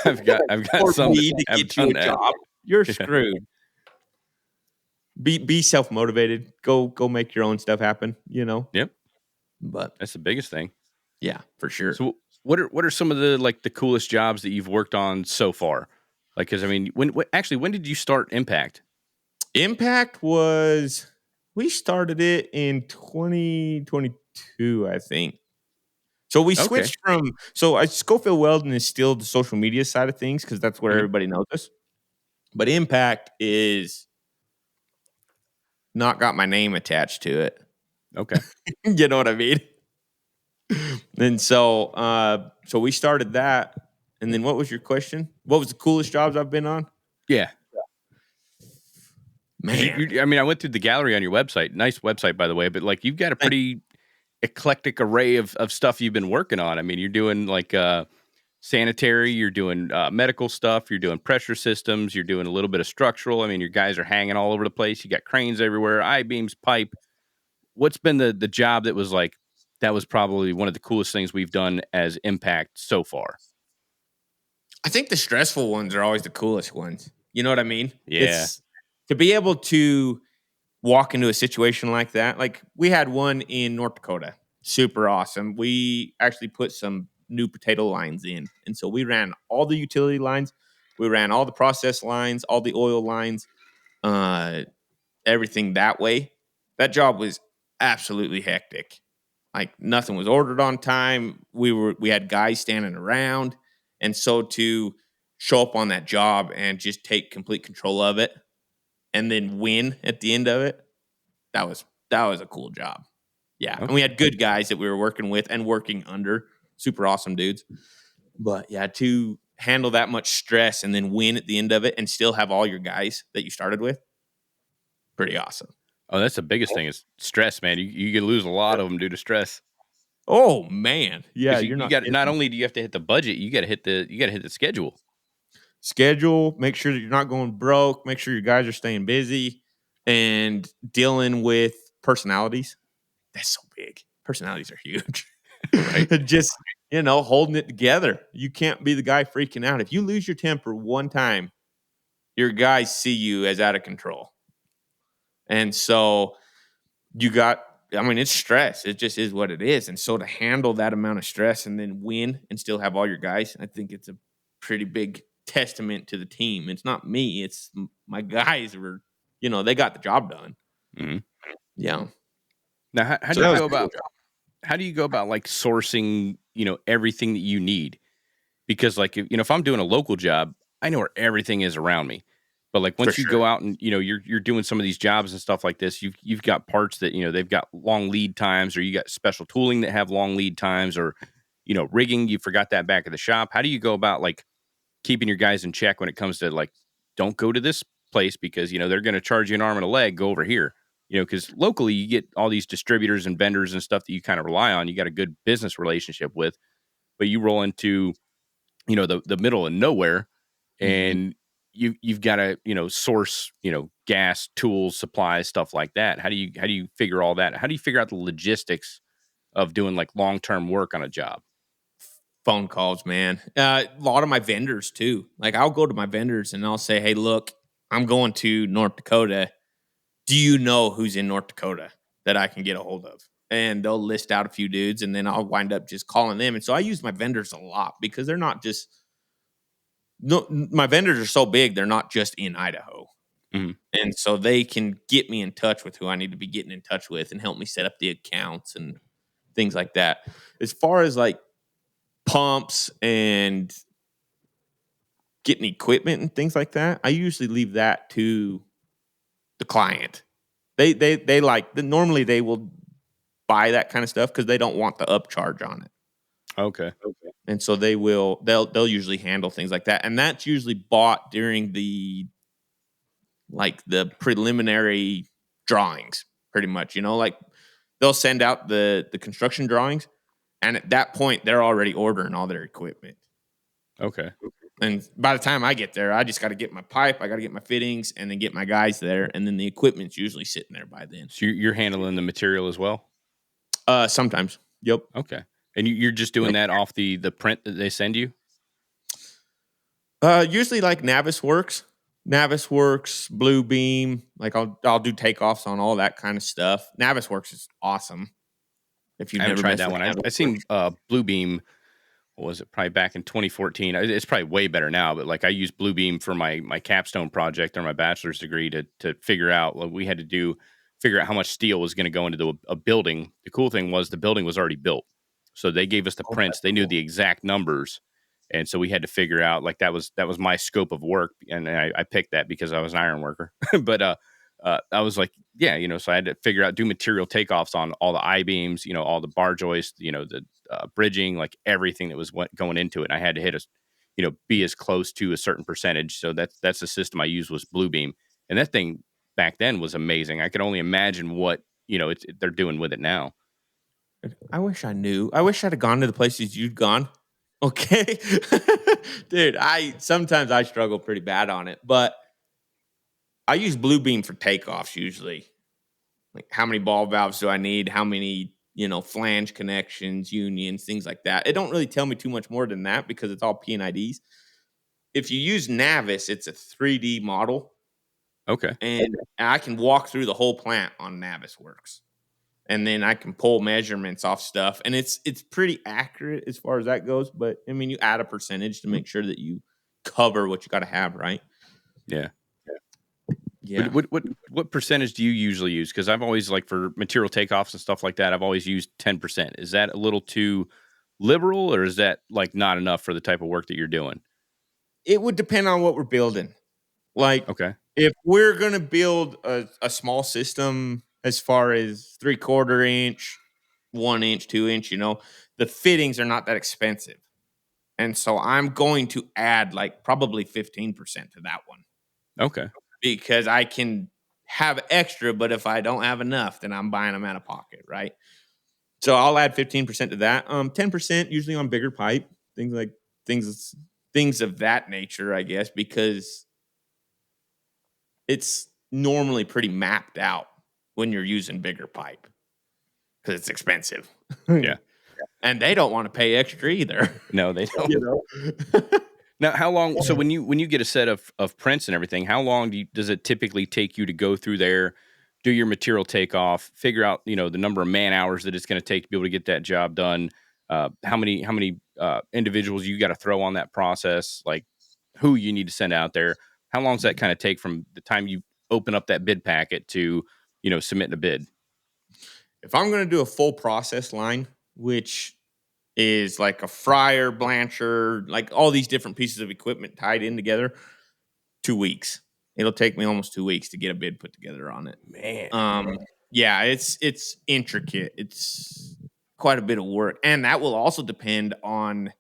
Speaker 1: I've got some
Speaker 4: to get you a job. You're screwed. Be self-motivated. Go make your own stuff happen,
Speaker 1: Yep.
Speaker 4: But
Speaker 1: that's the biggest thing.
Speaker 4: Yeah, for sure.
Speaker 1: So what are some of the coolest jobs that you've worked on so far? Like, cause I mean, when did you start Impact?
Speaker 4: Impact we started it in 2022, I think. So we switched from Schofield Welding is still the social media side of things because that's where everybody knows us. But Impact is not got my name attached to it.
Speaker 1: Okay.
Speaker 4: You know what I mean? And so we started that. And then what was your question? What was the coolest jobs I've been on?
Speaker 1: Yeah.
Speaker 4: Man.
Speaker 1: I mean, I went through the gallery on your website. Nice website, by the way. But like, you've got a pretty eclectic array of stuff you've been working on. I mean, you're doing like sanitary, you're doing medical stuff, you're doing pressure systems, you're doing a little bit of structural. I mean, your guys are hanging all over the place. You got cranes everywhere, I-beams, pipe. What's been the job that was like, that was probably one of the coolest things we've done as Impact so far?
Speaker 4: I think the stressful ones are always the coolest ones. You know what I mean?
Speaker 1: Yeah.
Speaker 4: To be able to walk into a situation like that. Like we had one in North Dakota super awesome. We actually put some new potato lines in. And so we ran all the utility lines. We ran all the process lines, all the oil lines, everything that way. That job was absolutely hectic. Like nothing was ordered on time. We had guys standing around. And so to show up on that job and just take complete control of it and then win at the end of it, that was a cool job. Yeah.
Speaker 1: Okay.
Speaker 4: And we had good guys that we were working with and working under. Super awesome dudes. But yeah, to handle that much stress and then win at the end of it and still have all your guys that you started with, pretty awesome.
Speaker 1: Oh, that's the biggest thing is stress, man. You can lose a lot of them due to stress.
Speaker 4: Oh man. Yeah,
Speaker 1: 'Cause
Speaker 4: you're
Speaker 1: you
Speaker 4: not
Speaker 1: got
Speaker 4: kidding.
Speaker 1: not only do you have to hit the budget, you got to hit the schedule.
Speaker 4: Schedule, make sure that you're not going broke, make sure your guys are staying busy and dealing with personalities. That's so big. Personalities are huge.
Speaker 1: Right.
Speaker 4: Just, holding it together. You can't be the guy freaking out. If you lose your temper one time, your guys see you as out of control. And so it's stress. It just is what it is. And so to handle that amount of stress and then win and still have all your guys, I think it's a pretty big testament to the team. It's not me. It's my guys were, they got the job done.
Speaker 1: Mm-hmm.
Speaker 4: Yeah.
Speaker 1: Now, how do you go about like sourcing, everything that you need? Because like, if I'm doing a local job, I know where everything is around me. But like once you go out and, you're doing some of these jobs and stuff like this, you've got parts that, they've got long lead times, or you got special tooling that have long lead times, or, rigging, you forgot that back at the shop. How do you go about like keeping your guys in check when it comes to like, don't go to this place because, they're going to charge you an arm and a leg, go over here, because locally you get all these distributors and vendors and stuff that you kind of rely on. You got a good business relationship with, but you roll into, the middle of nowhere and you've got to, source, gas, tools, supplies, stuff like that. How do you figure all that? How do you figure out the logistics of doing like long-term work on a job?
Speaker 4: Phone calls, man. A lot of my vendors too. Like I'll go to my vendors and I'll say, "Hey, look, I'm going to North Dakota. Do you know who's in North Dakota that I can get a hold of?" And they'll list out a few dudes, and then I'll wind up just calling them. And so I use my vendors a lot because they're not just my vendors are so big, they're not just in Idaho.
Speaker 1: Mm-hmm.
Speaker 4: And so they can get me in touch with who I need to be getting in touch with and help me set up the accounts and things like that. As far as like pumps and getting equipment and things like that, I usually leave that to the client. They like normally they will buy that kind of stuff because they don't want the upcharge on it.
Speaker 1: Okay.
Speaker 4: And so they'll usually handle things like that. And that's usually bought during the preliminary drawings, pretty much, like they'll send out the construction drawings. And at that point, they're already ordering all their equipment.
Speaker 1: Okay.
Speaker 4: And by the time I get there, I just got to get my pipe, I got to get my fittings, and then get my guys there. And then the equipment's usually sitting there by then.
Speaker 1: So you're handling the material as well?
Speaker 4: Sometimes. Yep.
Speaker 1: Okay. And you're just doing that off the print that they send you?
Speaker 4: Usually like Navisworks, Bluebeam. Like I'll do takeoffs on all that kind of stuff. Navisworks is awesome. If you've
Speaker 1: I haven't
Speaker 4: never
Speaker 1: tried that one. I seen Bluebeam. What was it? Probably back in 2014. It's probably way better now. But like I used Bluebeam for my capstone project or my bachelor's degree to figure out what we had to figure out how much steel was going to go into a building. The cool thing was the building was already built. So they gave us the prints. They knew the exact numbers. And so we had to figure out, like, that was my scope of work. And I picked that because I was an iron worker. But I was like, yeah, so I had to figure out, do material takeoffs on all the I-beams, all the bar joists, the bridging, like everything that was going into it. And I had to hit be as close to a certain percentage. So that's the system I used was Bluebeam. And that thing back then was amazing. I could only imagine what, they're doing with it now.
Speaker 4: I wish I knew. I wish I'd have gone to the places you'd gone. Okay. Dude, sometimes I struggle pretty bad on it, but I use Bluebeam for takeoffs usually. Like how many ball valves do I need? How many, flange connections, unions, things like that. It don't really tell me too much more than that because it's all P&IDs. If you use Navis, it's a 3D model.
Speaker 1: Okay.
Speaker 4: And I can walk through the whole plant on Navisworks. and then I can pull measurements off stuff, and it's pretty accurate as far as that goes. But I mean, you add a percentage to make sure that you cover what you got to have, right?
Speaker 1: Yeah.
Speaker 4: Yeah.
Speaker 1: What percentage do you usually use? Because I've always, like, for material takeoffs and stuff like that, I've always used 10%. Is that a little too liberal, or is that, like, not enough for the type of work that you're doing?
Speaker 4: It would depend on what we're building. Like,
Speaker 1: Okay.
Speaker 4: if we're gonna build a small system as far as 3/4 inch, 1 inch, 2 inch, the fittings are not that expensive. And so I'm going to add like probably 15% to that one
Speaker 1: Okay.
Speaker 4: because I can have extra, but if I don't have enough, then I'm buying them out of pocket, right? So I'll add 15% to that. 10% usually on bigger pipe, things of that nature, I guess, because it's normally pretty mapped out when you're using bigger pipe because it's expensive.
Speaker 1: Yeah.
Speaker 4: And they don't want to pay extra either.
Speaker 1: No, they don't. Now, how long? So when you get a set of prints and everything, how long does it typically take you to go through there, do your material takeoff, figure out the number of man hours that it's going to take to be able to get that job done? How many individuals you got to throw on that process? Like, who you need to send out there? How long does that kind of take from the time you open up that bid packet to submitting a bid?
Speaker 4: If I'm going to do a full process line, which is like a fryer, blancher, like all these different pieces of equipment tied in together, 2 weeks. It'll take me almost 2 weeks to get a bid put together on it.
Speaker 1: Man.
Speaker 4: Yeah, it's intricate. It's quite a bit of work. And that will also depend on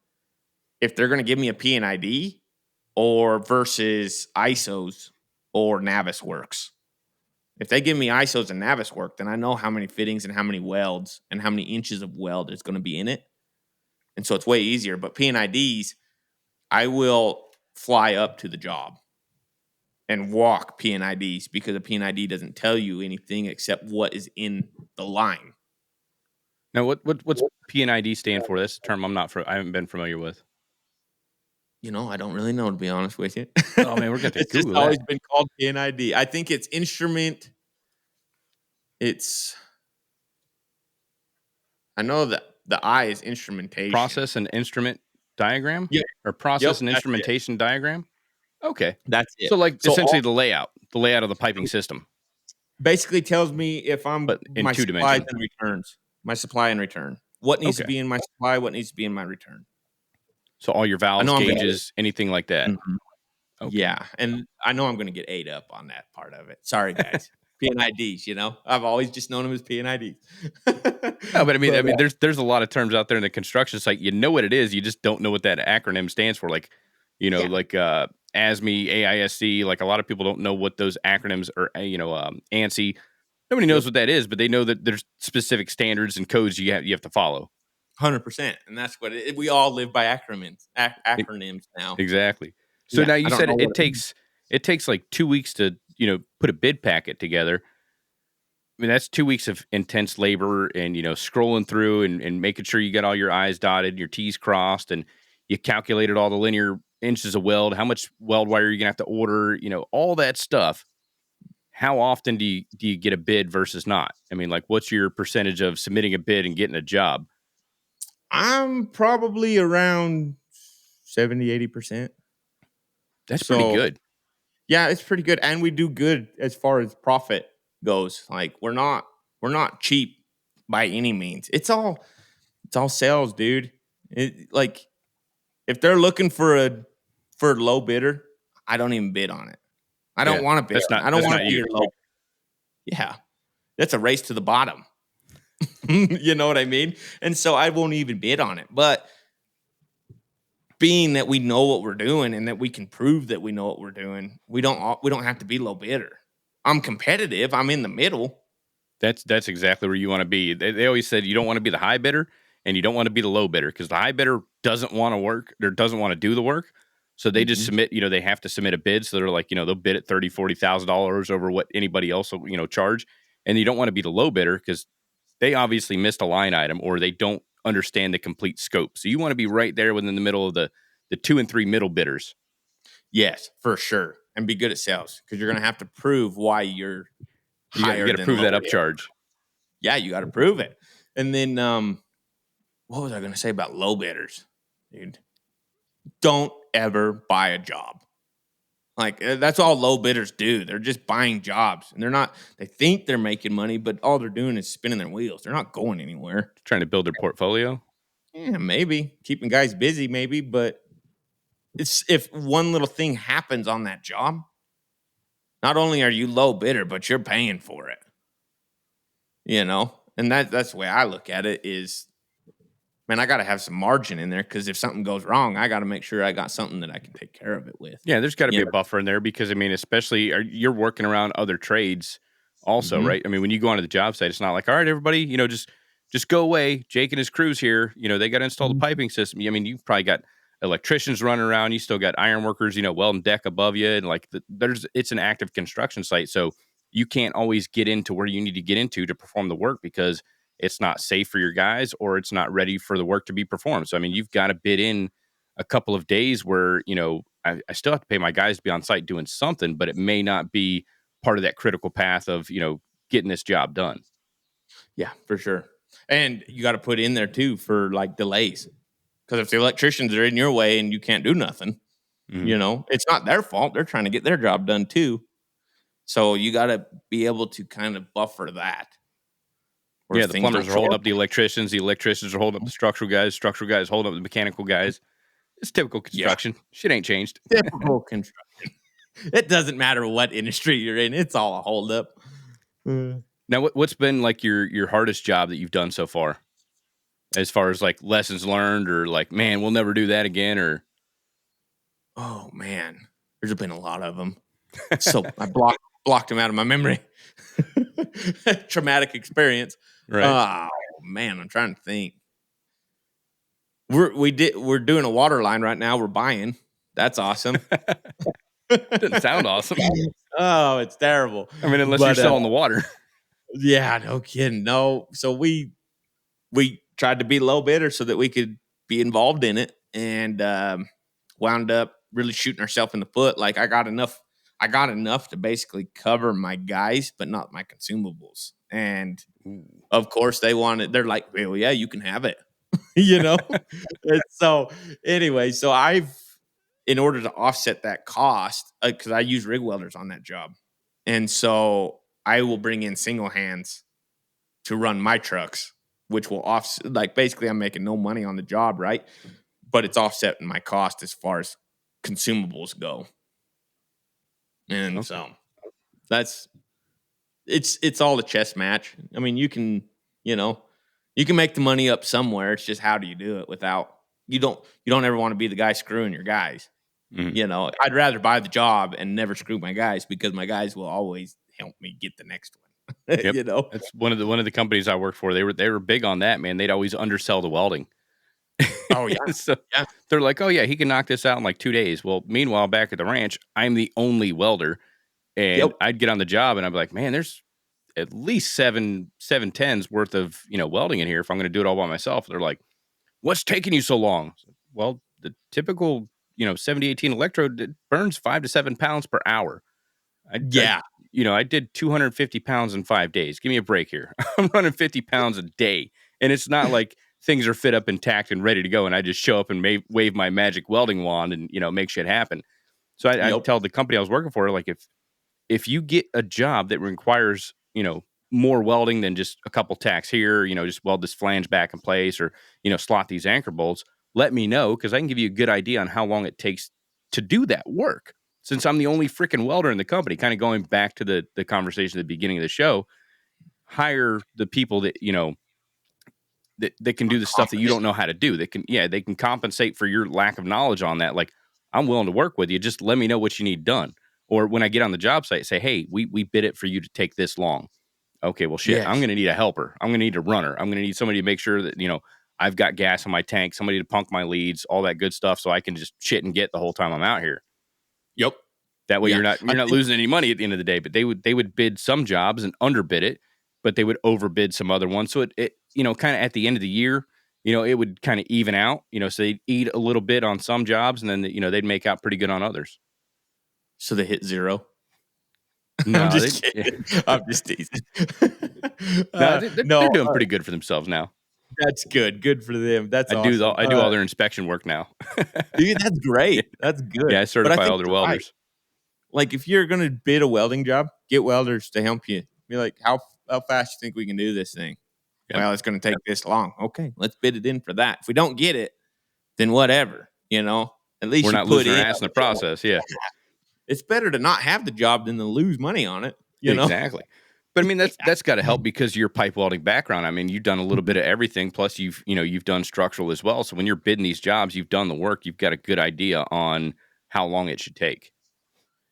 Speaker 4: if they're going to give me a P&ID or versus ISOs or Navisworks. If they give me ISOs and Naviswork, then I know how many fittings and how many welds and how many inches of weld is going to be in it. And so it's way easier. But P&IDs, I will fly up to the job and walk P&IDs because a P&ID doesn't tell you anything except what is in the line.
Speaker 1: Now, what's P&ID stand for? That's a term I haven't been familiar with.
Speaker 4: I don't really know, to be honest with you.
Speaker 1: Oh man, we're going to
Speaker 4: It's
Speaker 1: Google
Speaker 4: just always
Speaker 1: that.
Speaker 4: been called P&ID. I think it's instrument. I know that the I is instrumentation.
Speaker 1: Process and instrument diagram?
Speaker 4: Yeah.
Speaker 1: Or process and
Speaker 4: That's
Speaker 1: instrumentation diagram? Okay.
Speaker 4: That's it.
Speaker 1: So, like, essentially
Speaker 4: all,
Speaker 1: the layout of the piping system.
Speaker 4: basically tells me if I'm
Speaker 1: But in
Speaker 4: my
Speaker 1: two
Speaker 4: supplies
Speaker 1: dimensions.
Speaker 4: and returns. My supply and return. What needs to
Speaker 1: Okay.
Speaker 4: be in my supply, what needs to be in my return.
Speaker 1: So all your valves,
Speaker 4: know I'm gonna
Speaker 1: gauges, anything like that.
Speaker 4: Mhm.
Speaker 1: Okay.
Speaker 4: Yeah, and I know I'm going to get ate up on that part of it. Sorry, guys. P&IDs, I've always just known them as P&IDs.
Speaker 1: No, but I mean, there's a lot of terms out there in the construction site. You know what it is, you just don't know what that acronym stands for. Like, like ASME, AISC. Like, a lot of people don't know what those acronyms are. ANSI. Nobody knows what that is, but they know that there's specific standards and codes you have to follow.
Speaker 4: 100%, and that's what we all live by acronyms now.
Speaker 1: Exactly. So
Speaker 4: Yeah,
Speaker 1: now
Speaker 4: I
Speaker 1: you
Speaker 4: don't
Speaker 1: said
Speaker 4: know
Speaker 1: it
Speaker 4: what
Speaker 1: takes like 2 weeks to put a bid packet together. I mean, that's 2 weeks of intense labor and scrolling through and making sure you got all your I's dotted, your T's crossed, and you calculated all the linear inches of weld, how much weld wire you're gonna have to order, all that stuff. How often do you get a bid versus not? I mean, like, what's your percentage of submitting a bid and getting a job?
Speaker 4: I'm probably around 70-80%.
Speaker 1: That's pretty good.
Speaker 4: Yeah, it's pretty good, and we do good as far as profit goes. Like, we're not cheap by any means. It's all sales, dude. Like, if they're looking for a low bidder, I don't even bid on it. I don't want to bid. I don't want to be your low. Yeah, that's a race to the bottom. You know what I mean? And so I won't even bid on it. But being that we know what we're doing and that we can prove that we know what we're doing, we don't have to be low bidder. I'm competitive. I'm in the middle.
Speaker 1: That's exactly where you want to be. They always said you don't want to be the high bidder and you don't want to be the low bidder, because the high bidder doesn't want to work or doesn't want to do the work. So they just submit, they have to submit a bid. So they're like, they'll bid at $30,000, $40,000 over what anybody else will, charge. And you don't want to be the low bidder because they obviously missed a line item or they don't understand the complete scope. So you want to be right there within the middle of the 2 and 3 middle bidders.
Speaker 4: Yes, for sure. And be good at sales, because you're going to have to prove why you're higher.
Speaker 1: You got to prove that upcharge.
Speaker 4: Yeah, you got to prove it. And then, what was I going to say about low bidders? Dude, don't ever buy a job. Like, that's all low bidders do. They're just buying jobs. And they think they're making money, but all they're doing is spinning their wheels. They're not going anywhere.
Speaker 1: Trying to build their portfolio?
Speaker 4: Yeah, maybe. Keeping guys busy, maybe. But if one little thing happens on that job, not only are you low bidder, but you're paying for it. You know? And that's the way I look at it is, man, I got to have some margin in there because if something goes wrong, I got to make sure I got something that I can take care of it with.
Speaker 1: Yeah, there's got to be a buffer in there because, I mean, especially you're working around other trades also, right? I mean, when you go onto the job site, it's not like, all right, everybody, you know, just go away. Jake and his crew's here. You know, they got to install the piping system. I mean, you've probably got electricians running around. You still got iron workers, you know, welding deck above you. And like, it's an active construction site. So you can't always get into where you need to get into to perform the work because it's not safe for your guys or it's not ready for the work to be performed. So, I mean, you've got to bid in a couple of days where, you know, I still have to pay my guys to be on site doing something, but it may not be part of that critical path of, you know, getting this job done.
Speaker 4: Yeah, for sure. And you got to put in there too for like delays. Because if the electricians are in your way and you can't do nothing, you know, it's not their fault. They're trying to get their job done too. So you got to be able to kind of buffer that.
Speaker 1: Yeah, the plumbers are holding up the electricians are holding up the structural guys holding up the mechanical guys. It's typical construction. Shit ain't changed.
Speaker 4: Typical construction. It doesn't matter what industry you're in. It's all a hold up.
Speaker 1: Now, what's been like your hardest job that you've done so far? As far as like lessons learned or like, man, we'll never do that again or.
Speaker 4: Oh, man. There's been a lot of them. So I blocked them out of my memory. Traumatic experience.
Speaker 1: Right.
Speaker 4: Oh, man. I'm trying to think. We're doing a water line right now. We're buying. That's awesome.
Speaker 1: Doesn't sound awesome.
Speaker 4: Oh, it's terrible.
Speaker 1: I mean, unless you're selling the water.
Speaker 4: Yeah, no kidding. No. So we tried to be low bidder so that we could be involved in it and wound up really shooting ourselves in the foot. Like I got enough to basically cover my guys, but not my consumables. And of course they're like, well, yeah, you can have it. You know? And so anyway, in order to offset that cost, because I use rig welders on that job. And so I will bring in single hands to run my trucks, which will offset, like basically I'm making no money on the job, right? But it's offsetting my cost as far as consumables go. And so it's all a chess match. I mean, you can make the money up somewhere. It's just how do you do it without you don't ever want to be the guy screwing your guys. You know, I'd rather buy the job and never screw my guys because my guys will always help me get the next one.
Speaker 1: Yep.
Speaker 4: You know,
Speaker 1: that's one of the companies I worked for. They were big on that, man. They'd always undersell the welding.
Speaker 4: Oh yeah.
Speaker 1: So they're like, oh yeah, he can knock this out in like 2 days. Well, meanwhile, back at the ranch, I'm the only welder, and I'd get on the job and I'd be like, man, there's at least 710s worth of welding in here if I'm going to do it all by myself. They're like, what's taking you so long? Well, the typical 7018 electrode, it burns 5 to 7 pounds per hour. I did 250 pounds in 5 days. Give me a break here. I'm running 50 pounds a day, and it's not like things are fit up intact and ready to go, and I just show up and wave my magic welding wand and make shit happen. So I tell the company I was working for, like, if you get a job that requires more welding than just a couple tacks here, just weld this flange back in place or slot these anchor bolts, let me know, because I can give you a good idea on how long it takes to do that work. Since I'm the only freaking welder in the company, kind of going back to the conversation at the beginning of the show, hire the people that that can do the stuff that you don't know how to do. They can compensate for your lack of knowledge on that. Like, I'm willing to work with you. Just let me know what you need done. Or when I get on the job site, say, hey, we bid it for you to take this long. Okay, well, shit, I'm going to need a helper. I'm going to need a runner. I'm going to need somebody to make sure that, I've got gas in my tank, somebody to punk my leads, all that good stuff, so I can just shit and get the whole time I'm out here.
Speaker 4: Yep.
Speaker 1: That way you're not losing any money at the end of the day. But they would bid some jobs and underbid it, but they would overbid some other ones. So it kind of at the end of the year, it would kind of even out. So they'd eat a little bit on some jobs, and then they'd make out pretty good on others.
Speaker 4: So they hit zero.
Speaker 1: No,
Speaker 4: I'm just kidding. I'm just teasing.
Speaker 1: No, they're
Speaker 4: No,
Speaker 1: doing pretty good for themselves now.
Speaker 4: that's good. Good for them. That's
Speaker 1: I
Speaker 4: awesome.
Speaker 1: do all their inspection work now.
Speaker 4: Dude, that's great. That's good.
Speaker 1: Yeah, I
Speaker 4: But I
Speaker 1: certify
Speaker 4: think
Speaker 1: all their
Speaker 4: you're right.
Speaker 1: welders.
Speaker 4: Like if you're gonna bid a welding job, get welders to help you. Be like, how fast you think we can do this thing?
Speaker 1: Yep.
Speaker 4: Well, it's gonna take this long. Okay, let's bid it in for that. If we don't get it, then whatever. At least
Speaker 1: We're
Speaker 4: you
Speaker 1: not
Speaker 4: put
Speaker 1: losing our
Speaker 4: in.
Speaker 1: ass in the process. Yeah,
Speaker 4: It's better to not have the job than to lose money on it.
Speaker 1: exactly. But I mean, that's got to help because of your pipe welding background. I mean, you've done a little bit of everything. Plus, you've done structural as well. So when you're bidding these jobs, you've done the work. You've got a good idea on how long it should take.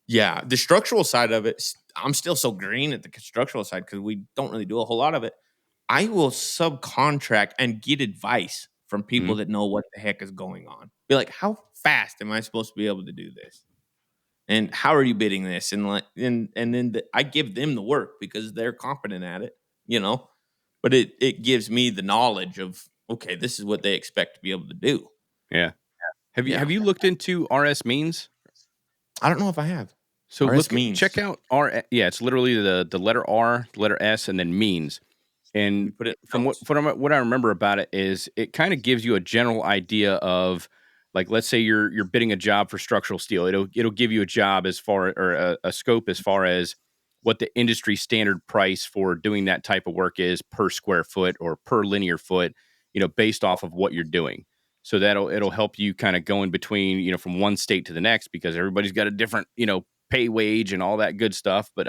Speaker 4: Yeah, the structural side of it, I'm still so green at the structural side because we don't really do a whole lot of it. I will subcontract and get advice from people that know what the heck is going on. Be like, how fast am I supposed to be able to do this? And how are you bidding this? And then I give them the work because they're competent at it, But it gives me the knowledge of, okay, this is what they expect to be able to do.
Speaker 1: Yeah. Have you looked into RS means?
Speaker 4: I don't know if I have.
Speaker 1: So
Speaker 4: RS means.
Speaker 1: check out R. Yeah, it's literally the letter R, the letter S, and then means. And
Speaker 4: Put it
Speaker 1: from what I remember about it is it kind of gives you a general idea of, like, let's say you're bidding a job for structural steel. It'll give you a job a scope as far as what the industry standard price for doing that type of work is per square foot or per linear foot, based off of what you're doing. So it'll help you kind of go in between, from one state to the next because everybody's got a different, pay wage and all that good stuff. But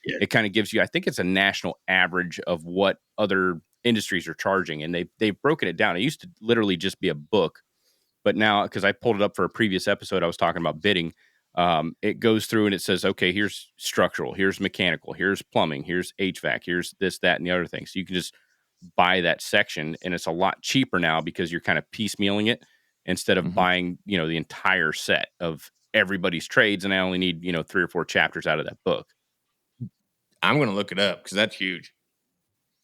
Speaker 1: it kind of gives you, I think it's a national average of what other industries are charging. And they've broken it down. It used to literally just be a book. But now, because I pulled it up for a previous episode, I was talking about bidding. It goes through and it says, okay, here's structural, here's mechanical, here's plumbing, here's HVAC, here's this, that, and the other thing. So you can just buy that section, and it's a lot cheaper now because you're kind of piecemealing it instead of buying, the entire set of everybody's trades. And I only need, 3 or 4 chapters out of that book.
Speaker 4: I'm going to look it up because that's huge.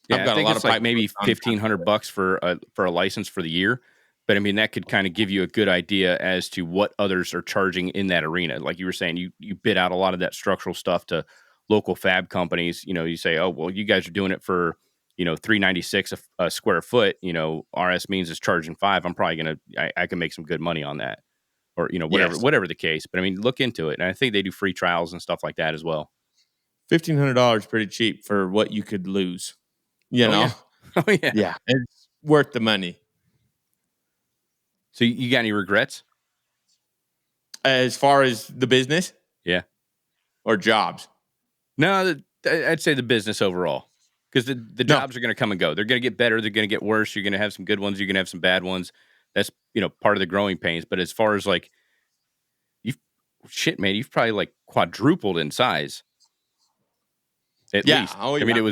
Speaker 1: Yeah,
Speaker 4: I've got
Speaker 1: I think
Speaker 4: a lot
Speaker 1: it's
Speaker 4: of
Speaker 1: like maybe $1,500 for a license for the year. But I mean, that could kind of give you a good idea as to what others are charging in that arena. Like you were saying, you bid out a lot of that structural stuff to local fab companies. You say, oh, well, you guys are doing it for, $396 a square foot. RS means is charging $5. I'm probably I can make some good money on that, or whatever the case. But I mean, look into it, and I think they do free trials and stuff like that as well.
Speaker 4: $1,500 pretty cheap for what you could lose.
Speaker 1: Yeah. Oh yeah,
Speaker 4: yeah, it's worth the money.
Speaker 1: So you got any regrets
Speaker 4: as far as the business?
Speaker 1: Yeah,
Speaker 4: or jobs?
Speaker 1: No, I'd say the business overall, because the jobs are going to come and go. They're going to get better. They're going to get worse. You're going to have some good ones. You're going to have some bad ones. That's part of the growing pains. But as far as like, you've probably like quadrupled in size. At least.
Speaker 4: Oh, yeah.
Speaker 1: I mean, it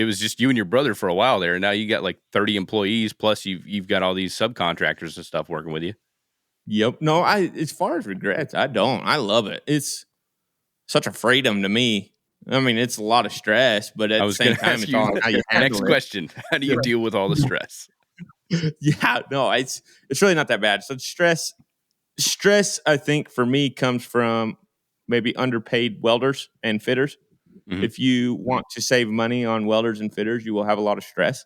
Speaker 1: was just you and your brother for a while there. And now you got like 30 employees, plus you've got all these subcontractors and stuff working with you.
Speaker 4: Yep. No, as far as regrets, I don't. I love it. It's such a freedom to me. I mean, it's a lot of stress, but at the same time, it's all how you handle
Speaker 1: Next
Speaker 4: it.
Speaker 1: question. How do you deal with all the stress?
Speaker 4: Yeah, no, it's really not that bad. So stress, I think for me comes from maybe underpaid welders and fitters. Mm-hmm. If you want to save money on welders and fitters, you will have a lot of stress.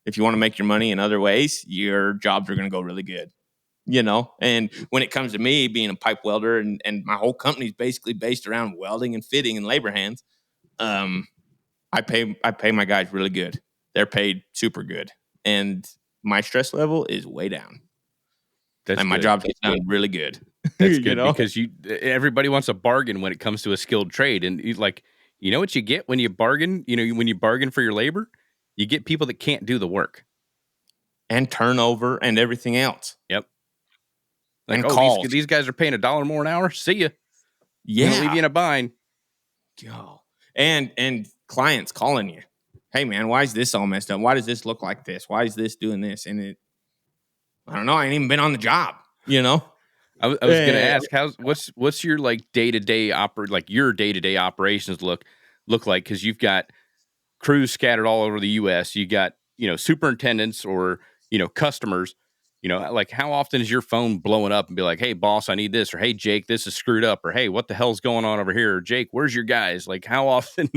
Speaker 4: If you want to make your money in other ways, your jobs are going to go really good. And when it comes to me being a pipe welder and my whole company is basically based around welding and fitting and labor hands, I pay my guys really good. They're paid super good. And my stress level is way down. And my job gets done really good.
Speaker 1: That's good because everybody wants a bargain when it comes to a skilled trade. And what you get when you bargain, when you bargain for your labor, you get people that can't do the work.
Speaker 4: And turnover and everything else.
Speaker 1: Yep. Like, these guys are paying $1 more an hour. See ya.
Speaker 4: Yeah.
Speaker 1: Leave you in a bind.
Speaker 4: Oh. And clients calling you. Hey man, why is this all messed up? Why does this look like this? Why is this doing this? And I don't know. I ain't even been on the job,
Speaker 1: I was going to ask, what's your like day-to-day your day-to-day operations look like? Cause you've got crews scattered all over the US. You got, superintendents or, customers. Like how often is your phone blowing up and be like, hey, boss, I need this, or hey, Jake, this is screwed up, or hey, what the hell's going on over here? Or Jake, where's your guys? Like how often?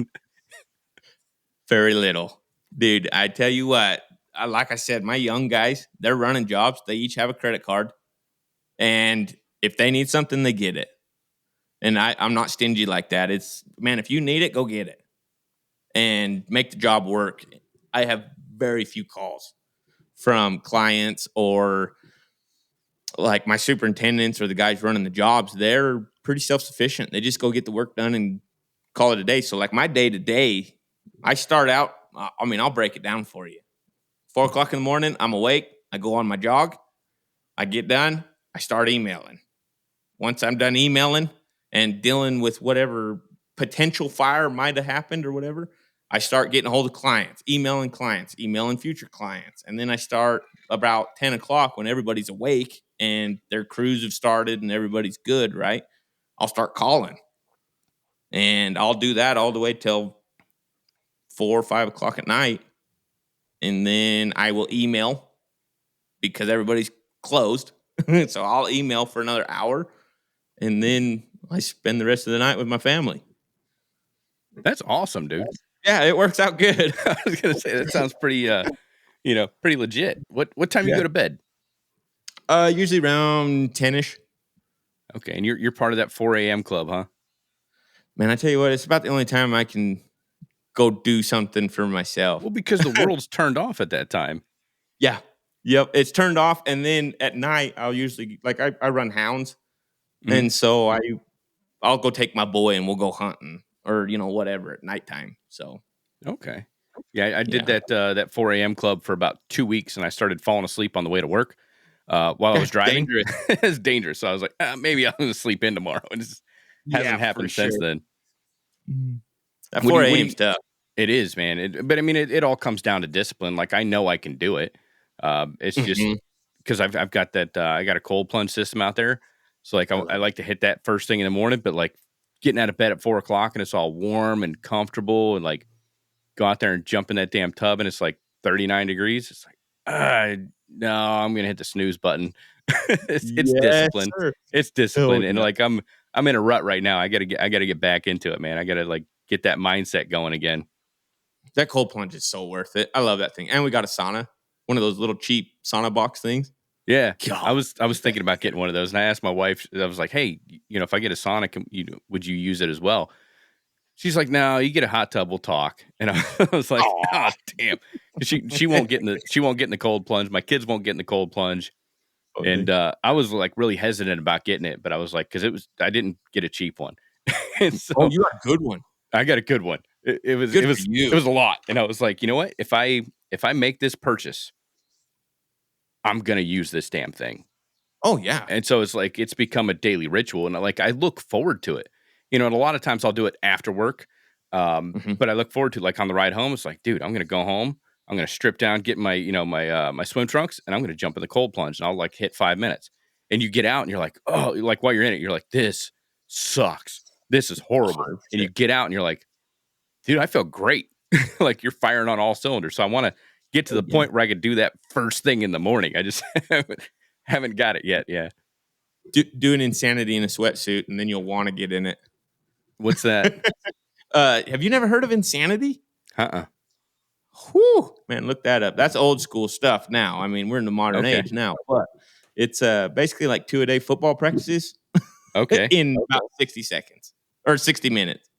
Speaker 4: Very little. Dude, I tell you what, like I said, my young guys, they're running jobs. They each have a credit card. And if they need something, they get it. And I'm not stingy like that. It's, man, if you need it, go get it and make the job work. I have very few calls from clients or like my superintendents or the guys running the jobs. They're pretty self-sufficient. They just go get the work done and call it a day. So like my day to day, I start out, I'll break it down for you. 4:00 in the morning, I'm awake. I go on my jog. I get done. I start emailing. Once I'm done emailing and dealing with whatever potential fire might have happened or whatever, I start getting a hold of clients, emailing future clients. And then I start about 10 o'clock when everybody's awake and their crews have started and everybody's good, right? I'll start calling. And I'll do that all the way till 4 or 5 o'clock at night. And then I will email because everybody's closed. So I'll email for another hour. And then I spend the rest of the night with my family.
Speaker 1: That's awesome, dude.
Speaker 4: Yeah, it works out good.
Speaker 1: I was gonna say that sounds pretty, pretty legit. What time you go to bed?
Speaker 4: Usually around 10-ish.
Speaker 1: Okay, and you're part of that 4 a.m. club, huh?
Speaker 4: Man, I tell you what, it's about the only time I can go do something for myself.
Speaker 1: Well, because the world's turned off at that time.
Speaker 4: Yeah. Yep. It's turned off. And then at night, I'll usually, like, I run hounds. Mm-hmm. And so I'll go take my boy and we'll go hunting or, whatever at nighttime. So.
Speaker 1: Okay. Yeah, I did that 4 a.m. club for about 2 weeks, and I started falling asleep on the way to work while I was driving. It's dangerous. So I was like, maybe I'm going to sleep in tomorrow. And it just hasn't happened since then.
Speaker 4: That 4 a.m. stuff.
Speaker 1: It is, man. But I mean, it all comes down to discipline. Like, I know I can do it. It's just because I've got that. I got a cold plunge system out there, so like I like to hit that first thing in the morning. But like getting out of bed at 4 o'clock and it's all warm and comfortable, and like go out there and jump in that damn tub and it's like 39 degrees. It's like, no, I'm gonna hit the snooze button. it's discipline. Sir. It's discipline, and like I'm in a rut right now. I gotta get back into it, man. I gotta like get that mindset going again.
Speaker 4: That cold plunge is so worth it. I love that thing. And we got a sauna, one of those little cheap sauna box things.
Speaker 1: Yeah. God. I was thinking about getting one of those, and I asked my wife, I was like, hey, if I get a sauna, would you use it as well? She's like, no, you get a hot tub, we'll talk. And I was like, oh, damn. She won't get in the cold plunge. My kids won't get in the cold plunge. Okay. And I was like really hesitant about getting it, but I was like, because I didn't get a cheap one. And so,
Speaker 4: you got a good one.
Speaker 1: I got a good one. It was a lot. And I was like, you know what? If I make this purchase, I'm going to use this damn thing.
Speaker 4: Oh yeah.
Speaker 1: And so it's like, it's become a daily ritual. And like, I look forward to it, and a lot of times I'll do it after work. But I look forward to, like, on the ride home, it's like, dude, I'm going to go home. I'm going to strip down, get my, my swim trunks, and I'm going to jump in the cold plunge, and I'll like hit 5 minutes. And you get out and you're like, oh, like while you're in it, you're like, this sucks. This is horrible. 100%. And you get out and you're like, dude, I feel great. Like you're firing on all cylinders. So I want to get to the point where I could do that first thing in the morning. I just haven't got it yet. Yeah.
Speaker 4: Do an insanity in a sweatsuit, and then you'll want to get in it.
Speaker 1: What's that?
Speaker 4: Have you never heard of insanity? Whew, man, look that up. That's old school stuff now. I mean, we're in the modern age now, but it's basically like 2-a-day football practices.
Speaker 1: Okay.
Speaker 4: In about 60 seconds or 60 minutes.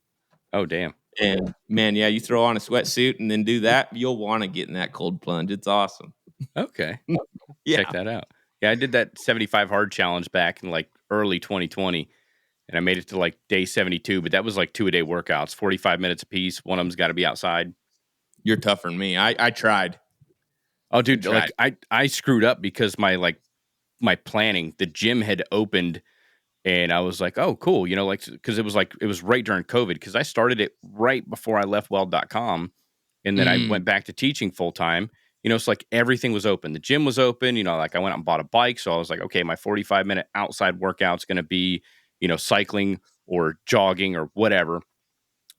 Speaker 1: Oh, damn.
Speaker 4: And man, yeah, you throw on a sweatsuit and then do that, you'll want to get in that cold plunge. It's awesome.
Speaker 1: Okay.
Speaker 4: Yeah.
Speaker 1: Check that out. Yeah, I did that 75 hard challenge back in like early 2020, and I made it to like day 72, but that was like 2-a-day workouts, 45 minutes a piece. One of them's got to be outside.
Speaker 4: You're tougher than me. I tried.
Speaker 1: Oh, dude, like I screwed up because my planning, the gym had opened. And I was like, oh, cool. Because it was right during COVID, because I started it right before I left weld.com. And then I went back to teaching full time. It's like everything was open. The gym was open. Like I went out and bought a bike. So I was like, okay, my 45-minute outside workout's going to be, cycling or jogging or whatever.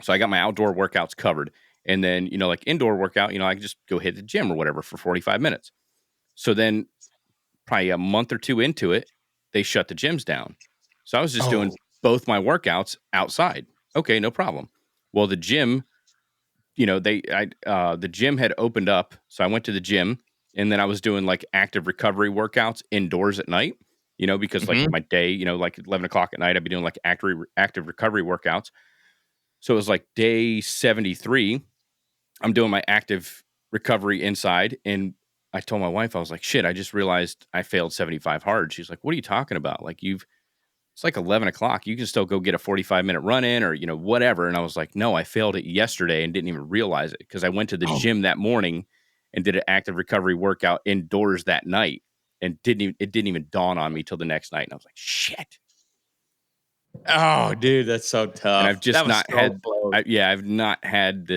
Speaker 1: So I got my outdoor workouts covered. And then, like indoor workout, I could just go hit the gym or whatever for 45 minutes. So then probably a month or two into it, they shut the gyms down. So I was just doing both my workouts outside. Okay, no problem. Well, the gym the gym had opened up, so I went to the gym, and then I was doing like active recovery workouts indoors at night, because like my day, like 11 o'clock at night, I'd be doing like active recovery workouts. So it was like day 73. I'm doing my active recovery inside, and I told my wife, I was like, shit, I just realized I failed 75 hard. She's like, what are you talking about? Like it's like 11 o'clock. You can still go get a 45-minute run in or, whatever. And I was like, no, I failed it yesterday and didn't even realize it because I went to the gym that morning and did an active recovery workout indoors that night and it didn't even dawn on me till the next night. And I was like, shit.
Speaker 4: Oh, dude, that's so tough.
Speaker 1: And I've just not had, I've not had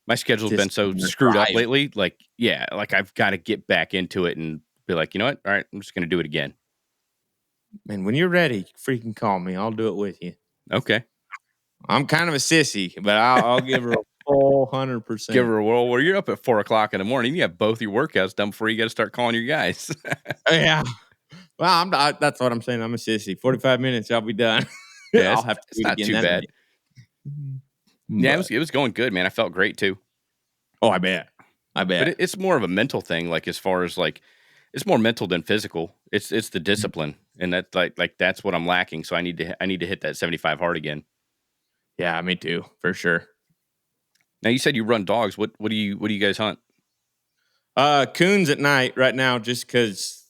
Speaker 1: my schedule's been so screwed up lately. Like, yeah, like I've got to get back into it and be like, you know what? All right, I'm just going to do it again.
Speaker 4: Man, when you're ready, freaking call me. I'll do it with you.
Speaker 1: Okay.
Speaker 4: I'm kind of a sissy, but I'll give her a full 100%.
Speaker 1: Give her a whirl. Well, you're up at 4 o'clock in the morning. You have both your workouts done before you got to start calling your guys.
Speaker 4: Yeah. Well, that's what I'm saying. I'm a sissy. 45 minutes, I'll be done.
Speaker 1: Yeah,
Speaker 4: I'll have to
Speaker 1: it's not too bad. Yeah, it was going good, man. I felt great too.
Speaker 4: Oh, I bet.
Speaker 1: But it's more of a mental thing, like as far as like it's more mental than physical. It's the discipline, and that's like that's what I'm lacking. So I need to hit that 75 hard again.
Speaker 4: Yeah, me too, for sure.
Speaker 1: Now you said you run dogs. What do you guys hunt?
Speaker 4: Coons at night right now, just because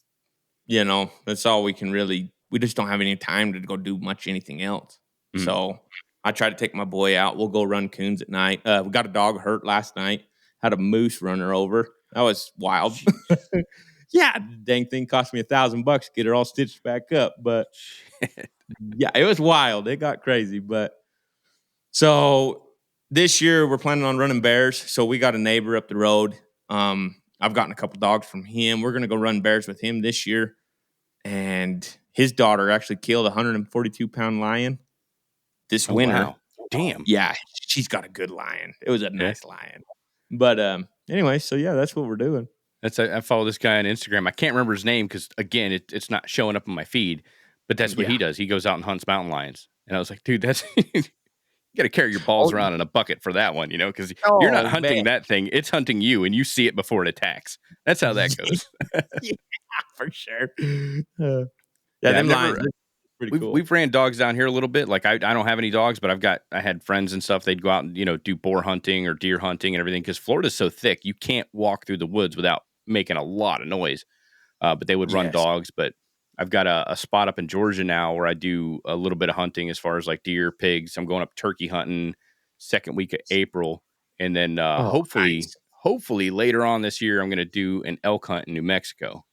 Speaker 4: that's all we can really. We just don't have any time to go do much anything else. Mm-hmm. So I try to take my boy out. We'll go run coons at night. We got a dog hurt last night. Had a moose run her over. That was wild. Yeah, dang thing cost me $1,000 to get her all stitched back up. But yeah, it was wild. It got crazy. But so this year we're planning on running bears. So we got a neighbor up the road. I've gotten a couple dogs from him. We're gonna go run bears with him this year. And his daughter actually killed a 142-pound lion this winter.
Speaker 1: Wow. Damn.
Speaker 4: Yeah, she's got a good lion. It was a nice lion. But anyway, so yeah, that's what we're doing.
Speaker 1: I follow this guy on Instagram. I can't remember his name because again, it's not showing up on my feed. But that's what he does. He goes out and hunts mountain lions. And I was like, dude, that's you got to carry your balls around in a bucket for that one, because you're not hunting that thing. It's hunting you, and you see it before it attacks. That's how that goes.
Speaker 4: Yeah, for sure. Them lions. Pretty cool.
Speaker 1: We've ran dogs down here a little bit. Like I don't have any dogs, but I had friends and stuff. They'd go out and do boar hunting or deer hunting and everything because Florida's so thick you can't walk through the woods without making a lot of noise. But they would run dogs. But I've got a spot up in Georgia now where I do a little bit of hunting as far as like deer, pigs. I'm going up turkey hunting second week of April, and then hopefully later on this year I'm going to do an elk hunt in New Mexico.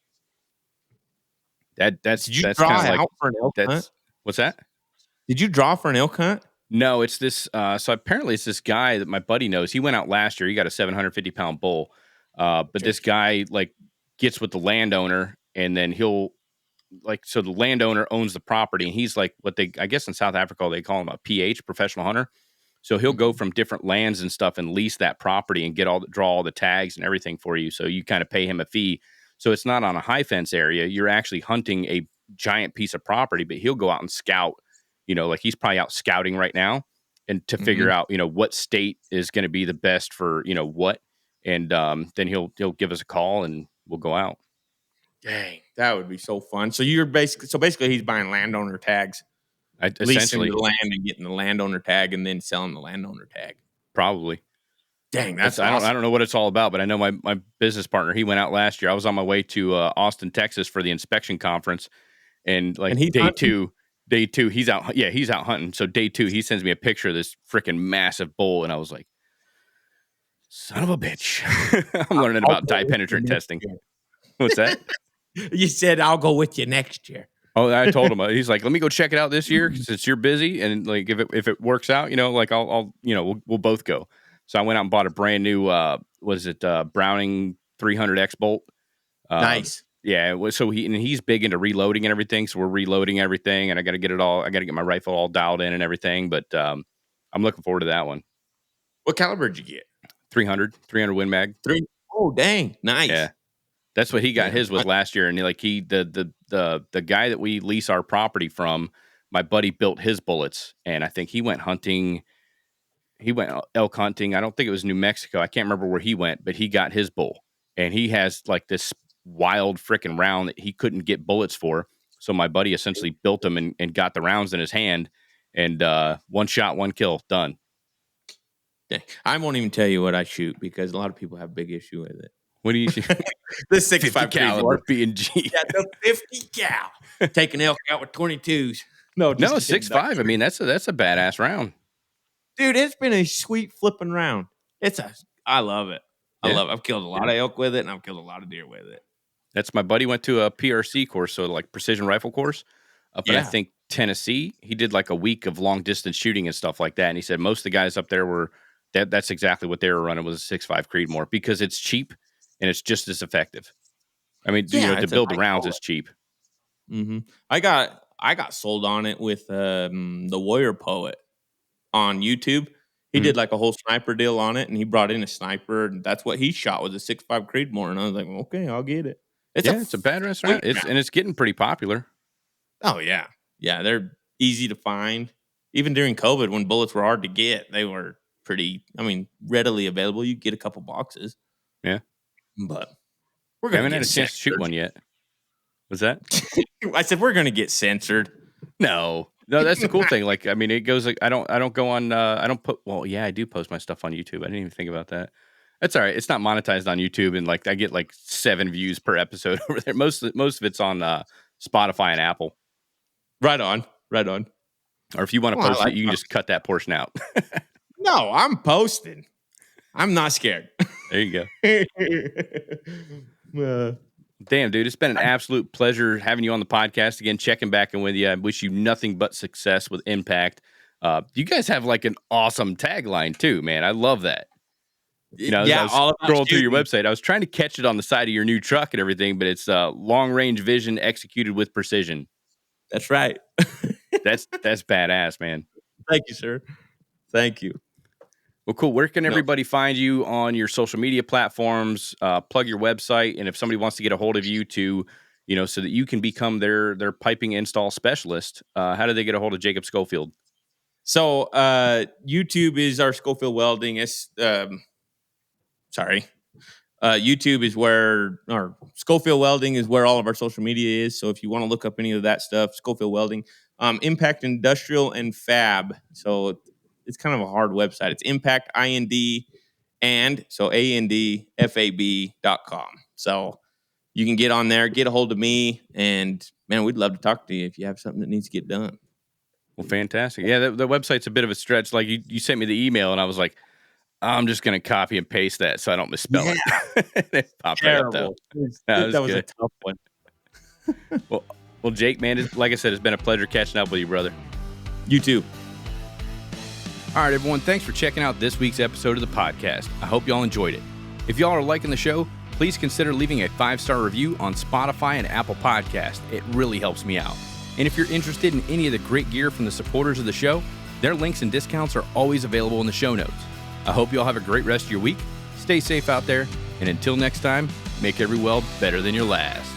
Speaker 1: That's
Speaker 4: Did you draw out for an elk hunt?
Speaker 1: What's that?
Speaker 4: Did you draw for an elk hunt?
Speaker 1: No, it's this. So apparently it's this guy that my buddy knows. He went out last year. He got a 750-pound bull. But this guy like gets with the landowner, and then he'll so the landowner owns the property, and he's like I guess in South Africa they call him a PH, professional hunter. So he'll go from different lands and stuff and lease that property and draw all the tags and everything for you. So you kind of pay him a fee. So it's not on a high fence area. You're actually hunting a giant piece of property, but he'll go out and scout, like he's probably out scouting right now and to figure out, what state is going to be the best for, what. And then he'll give us a call and we'll go out.
Speaker 4: Dang, that would be so fun. So basically he's buying landowner tags,
Speaker 1: essentially
Speaker 4: leasing the land and getting the landowner tag and then selling the landowner tag.
Speaker 1: Probably.
Speaker 4: Dang, that's awesome.
Speaker 1: I don't know what it's all about, but I know my business partner, he went out last year. I was on my way to Austin, Texas for the inspection conference. And day two, he's out. Yeah, he's out hunting. So day 2, he sends me a picture of this freaking massive bull. And I was like, son of a bitch. I'm learning about dye penetrant testing. What's that?
Speaker 4: You said, I'll go with you next year.
Speaker 1: Oh, I told him, he's like, let me go check it out this year since you're busy. And like, if it works out, I'll we'll both go. So I went out and bought a brand new, Browning 300X bolt.
Speaker 4: Nice.
Speaker 1: Yeah. So he's big into reloading and everything. So we're reloading everything, and I got to get my rifle all dialed in and everything. But I'm looking forward to that one.
Speaker 4: What caliber did you get?
Speaker 1: 300 Win Mag.
Speaker 4: Oh, dang. Nice.
Speaker 1: Yeah. That's what he got his was last year. And the guy that we lease our property from, my buddy built his bullets. And I think he went hunting. he went elk hunting. I don't think it was New Mexico. I can't remember where he went, but he got his bull, and he has like this wild freaking round that he couldn't get bullets for. So my buddy essentially built him and got the rounds in his hand, and one shot, one kill, done.
Speaker 4: I won't even tell you what I shoot because a lot of people have a big issue with it.
Speaker 1: What do you shoot?
Speaker 4: The 65
Speaker 1: caliber B&G.
Speaker 4: Yeah, the 50 cal. Take an elk out with 22s. No,
Speaker 1: 6.5. I mean, that's a badass round.
Speaker 4: Dude, it's been a sweet flipping round. I love it. I love it. I've killed a lot of elk with it, and I've killed a lot of deer with it.
Speaker 1: That's my buddy went to a PRC course, so like precision rifle course up in I think Tennessee. He did like a week of long distance shooting and stuff like that, and he said most of the guys up there were that's exactly what they were running was a 6.5 Creedmoor because it's cheap and it's just as effective. I mean, to build the rounds is cheap.
Speaker 4: Mm-hmm. I got sold on it with the Warrior Poet on YouTube. He did like a whole sniper deal on it, and he brought in a sniper, and that's what he shot was a 6.5 Creedmoor, and I was like, okay, I'll get it. It's a badass round.
Speaker 1: It's getting pretty popular.
Speaker 4: Oh yeah, they're easy to find. Even during COVID, when bullets were hard to get, they were pretty. I mean, readily available. You get a couple boxes.
Speaker 1: Yeah,
Speaker 4: but
Speaker 1: we haven't had a chance to shoot one yet. Was that?
Speaker 4: I said we're going to get censored.
Speaker 1: No, that's the cool thing. Like, I mean, it goes like I don't go on. I don't put. Well, yeah, I do post my stuff on YouTube. I didn't even think about that. That's all right. It's not monetized on YouTube, and like I get like 7 views per episode over there. Most of it's on Spotify and Apple.
Speaker 4: Right on.
Speaker 1: Or if you want to post it, you can just cut that portion out.
Speaker 4: No, I'm posting. I'm not scared.
Speaker 1: There you go. Damn, dude, it's been an absolute pleasure having you on the podcast again, checking back in with you. I wish you nothing but success with Impact. You guys have like an awesome tagline too, man. I love that. You know, I was scrolling through your website. I was trying to catch it on the side of your new truck and everything, but it's long range vision executed with precision.
Speaker 4: That's right.
Speaker 1: That's badass, man.
Speaker 4: Thank you, sir. Thank you.
Speaker 1: Well, cool. Where can everybody find you on your social media platforms? Plug your website, and if somebody wants to get a hold of you to, so that you can become their piping install specialist, how do they get a hold of Jacob Schofield?
Speaker 4: So YouTube is our Schofield Welding. YouTube is where our Schofield Welding is where all of our social media is. So if you want to look up any of that stuff, Schofield Welding, Impact Industrial and Fab. So it's kind of a hard website. It's Impact ANDFAB.com. So you can get on there, get a hold of me, and man, we'd love to talk to you if you have something that needs to get done.
Speaker 1: Well, fantastic. Yeah, the website's a bit of a stretch. Like you sent me the email, and I was like, I'm just going to copy and paste that so I don't misspell it. It popped right up, though.
Speaker 4: That was a tough one.
Speaker 1: Well, Jake, man, like I said, it's been a pleasure catching up with you, brother.
Speaker 4: You too.
Speaker 1: All right, everyone, thanks for checking out this week's episode of the podcast. I hope y'all enjoyed it. If y'all are liking the show, please consider leaving a 5-star review on Spotify and Apple Podcast. It really helps me out. And if you're interested in any of the great gear from the supporters of the show, their links and discounts are always available in the show notes. I hope you all have a great rest of your week. Stay safe out there. And until next time, make every weld better than your last.